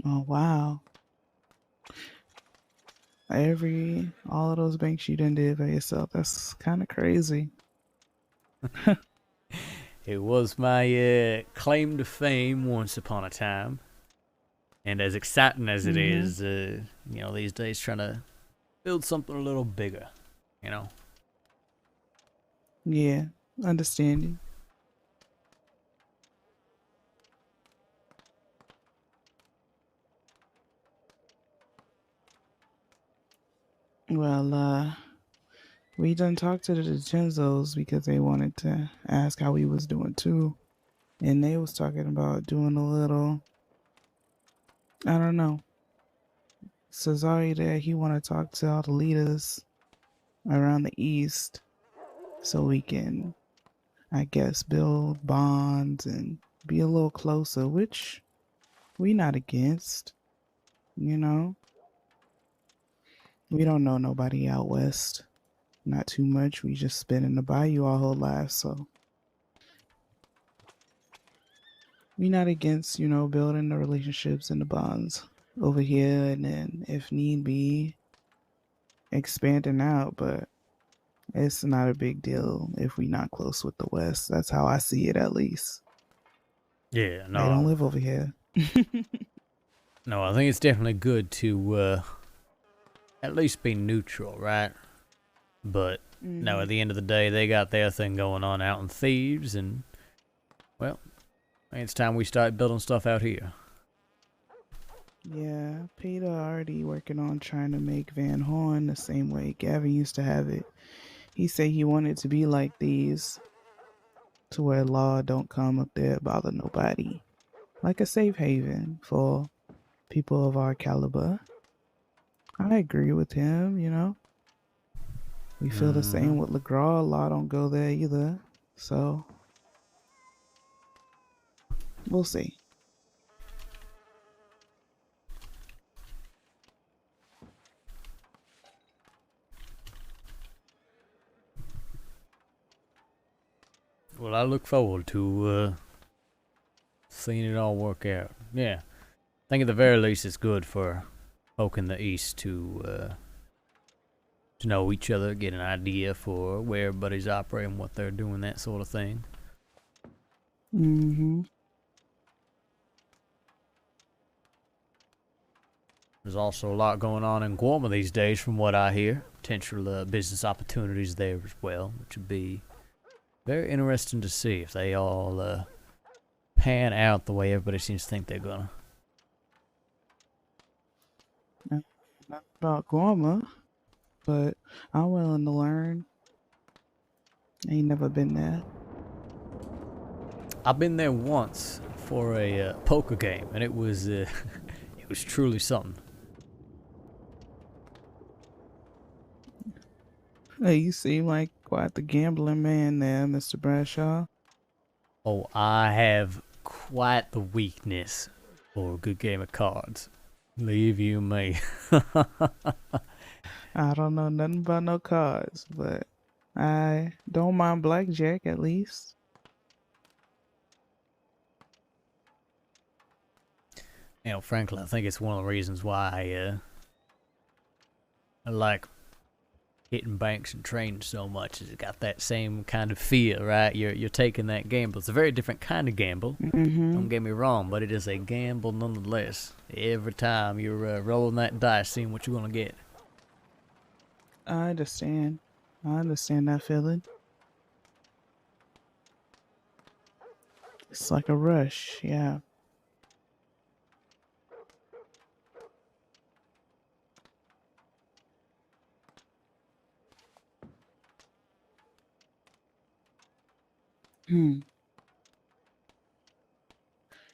Oh wow. All of those banks you done did by yourself, that's kind of crazy. It was my claim to fame once upon a time, and as exciting as it is, these days trying to build something a little bigger, you know. Yeah, understanding. Well, we done talked to the DiCenzos because they wanted to ask how we was doing too. And they was talking about doing a little, I don't know. Cesare there, he want to talk to all the leaders around the East so we can, I guess, build bonds and be a little closer, which we not against, you know. We don't know nobody out west. Not too much. We just been in the bayou our whole lives, so we not against, building the relationships and the bonds over here, and then if need be, expanding out. But it's not a big deal if we not close with the West. That's how I see it, at least. Yeah, They don't live over here. No, I think it's definitely good to at least be neutral, right? But no, at the end of the day, they got their thing going on out in Thieves, and well, I think it's time we start building stuff out here. Yeah, Peter already working on trying to make Van Horn the same way Gavin used to have it. He said he wanted to be like these, to where law don't come up there bother nobody. Like a safe haven for people of our caliber. I agree with him, you know. We feel the same with LeGraw. Law don't go there either. So, we'll see. Well, I look forward to seeing it all work out. Yeah, I think at the very least it's good for folk in the East to know each other, get an idea for where everybody's operating, what they're doing, that sort of thing. Mm-hmm. There's also a lot going on in Guarma these days, from what I hear. Potential business opportunities there as well, which would be very interesting to see if they all pan out the way everybody seems to think they're gonna. Not about Guarma, but I'm willing to learn. Ain't never been there. I've been there once for a poker game, and it was it was truly something. Hey, you seem like quite the gambling man there, Mr. Bradshaw. Oh, I have quite the weakness for a good game of cards. Leave you me. I don't know nothing about no cards, but I don't mind blackjack at least. You know, frankly, I think it's one of the reasons why I like hitting banks and trading so much. Is it got that same kind of feel, right? You're taking that gamble. It's a very different kind of gamble. Don't get me wrong, but it is a gamble nonetheless. Every time you're rolling that dice, seeing what you're gonna get. I understand. I understand that feeling. It's like a rush, yeah.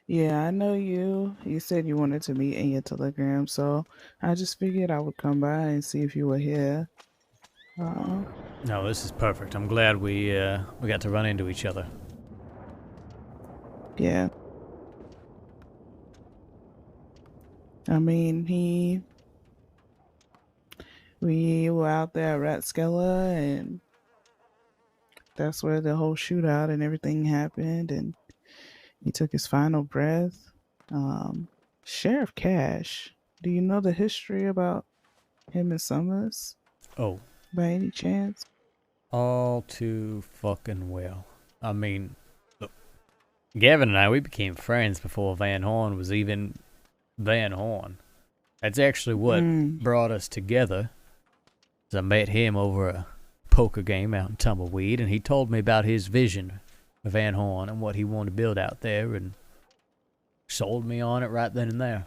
Yeah, I know you. You said you wanted to meet in your Telegram, so I just figured I would come by and see if you were here. No, this is perfect. I'm glad we got to run into each other. Yeah. I mean, we were out there at Ratskeller, and that's where the whole shootout and everything happened, and he took his final breath. Sheriff Cash, do you know the history about him and Summers? Oh. By any chance? All too fucking well. I mean, look, Gavin and I, we became friends before Van Horn was even Van Horn. That's actually what brought us together. I met him over a poker game out in Tumbleweed, and he told me about his vision of Van Horn and what he wanted to build out there, and sold me on it right then and there.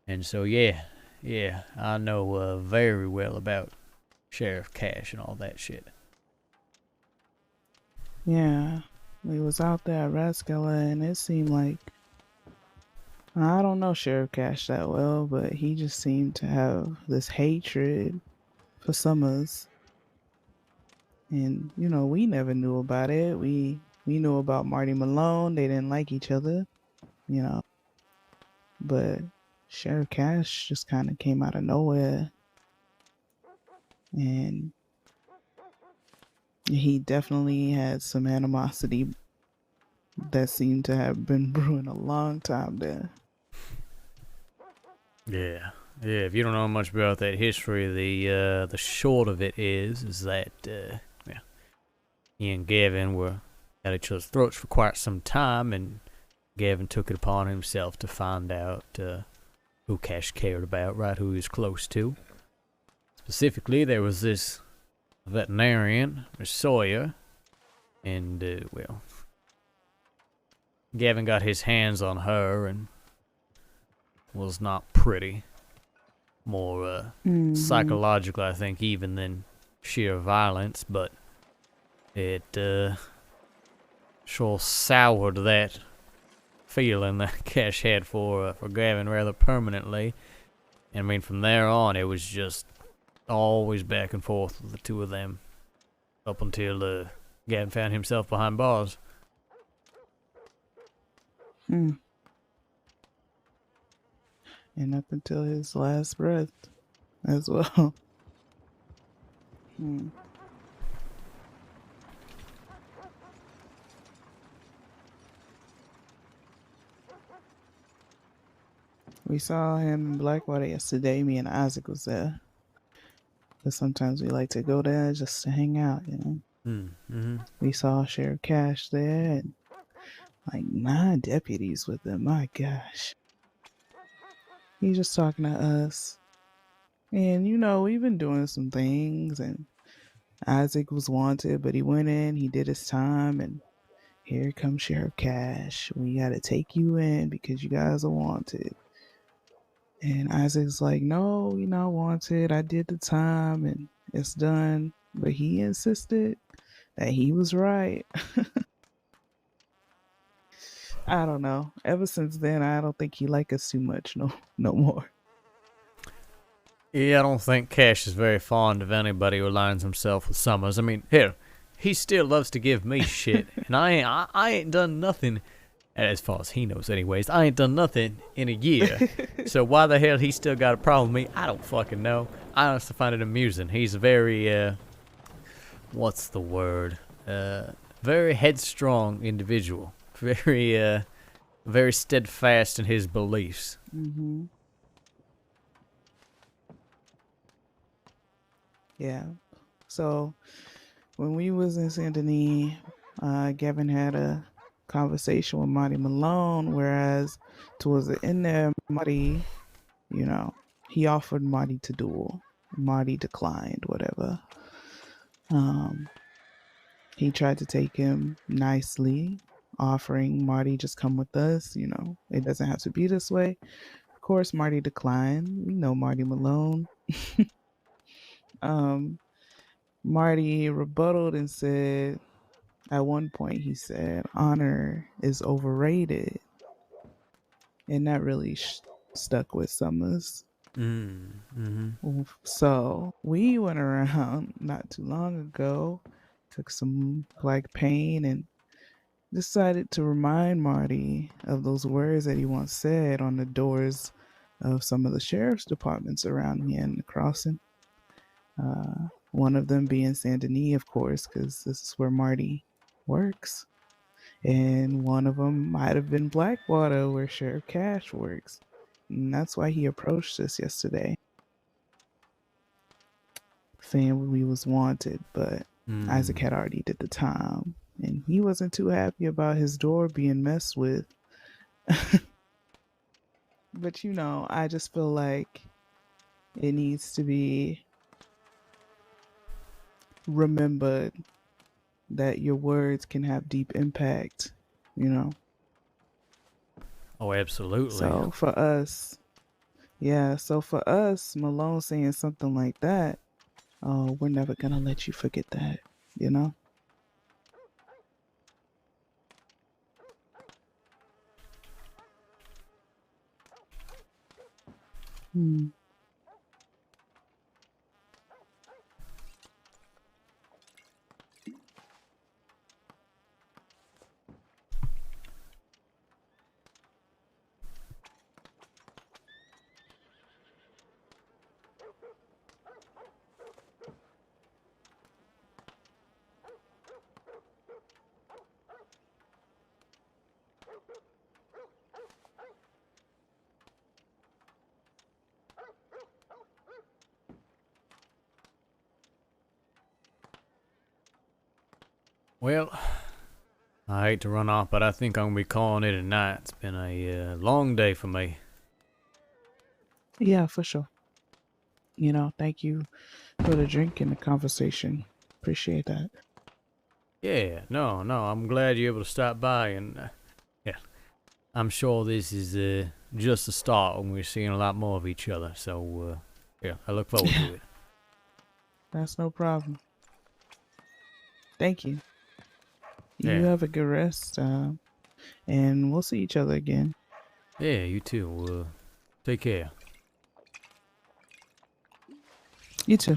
And so, yeah, I know very well about Sheriff Cash and all that shit. Yeah, we was out there at Ratskeller, and it seemed like, I don't know Sheriff Cash that well, but he just seemed to have this hatred for Summers. And, you know, we never knew about it. We knew about Marty Malone. They didn't like each other, you know. But Sheriff Cash just kind of came out of nowhere. And he definitely had some animosity that seemed to have been brewing a long time there. Yeah, Yeah, if you don't know much about that history, the short of it is that yeah, he and Gavin were at each other's throats for quite some time, and Gavin took it upon himself to find out who Cash cared about, right? Who he was close to. Specifically, there was this veterinarian, Miss Sawyer, and well, Gavin got his hands on her and was not pretty. More psychological, I think, even than sheer violence, but it sure soured that feeling that Cash had for Gavin rather permanently. And I mean, from there on, it was just always back and forth with the two of them, up until Gavin found himself behind bars. And up until his last breath as well. We saw him in Blackwater yesterday. Me and Isaac was there. But sometimes we like to go there just to hang out, you know. We saw Sheriff Cash there and like 9 deputies with him. My gosh. He's just talking to us. And, you know, we've been doing some things, and Isaac was wanted, but he went in, he did his time, and here comes Sheriff Cash. We got to take you in because you guys are wanted. And Isaac's like, no, you're not wanted. I did the time, and it's done. But he insisted that he was right. I don't know. Ever since then, I don't think he liked us too much no more. Yeah, I don't think Cash is very fond of anybody who aligns himself with Summers. I mean, here, he still loves to give me shit, and I ain't done nothing, as far as he knows anyways, I ain't done nothing in a year. So why the hell he still got a problem with me, I don't fucking know. I honestly find it amusing. He's a very, what's the word? Very headstrong individual. Very, very steadfast in his beliefs. Yeah. So when we was in Saint Denis, Gavin had a conversation with Marty Malone, whereas towards the end there, Marty, you know, he offered Marty to duel. Marty declined, whatever. He tried to take him nicely, offering Marty just come with us, you know, it doesn't have to be this way. Of course, Marty declined. We know Marty Malone. Marty rebutted and said, at one point he said, honor is overrated. And that really stuck with Summers. So we went around not too long ago, took some black paint, and decided to remind Marty of those words that he once said on the doors of some of the sheriff's departments around here in the crossing. One of them being Saint Denis, of course, because this is where Marty works. And one of them might have been Blackwater, where Sheriff Cash works. And that's why he approached us yesterday, saying we was wanted, but Isaac had already did the time. And he wasn't too happy about his door being messed with. But, you know, I just feel like it needs to be remembered that your words can have deep impact, you know. Oh, absolutely. So for us, Malone saying something like that, oh, we're never gonna let you forget that, you know. Well, I hate to run off, but I think I'm gonna be calling it a night. It's been a long day for me. Yeah, for sure. You know, thank you for the drink and the conversation. Appreciate that. Yeah, no, I'm glad you're able to stop by, and yeah, I'm sure this is just the start, and we're seeing a lot more of each other. So yeah, I look forward to it. That's no problem. Thank you. You Yeah. have a good rest, and we'll see each other again. Yeah, you too. Take care. You too.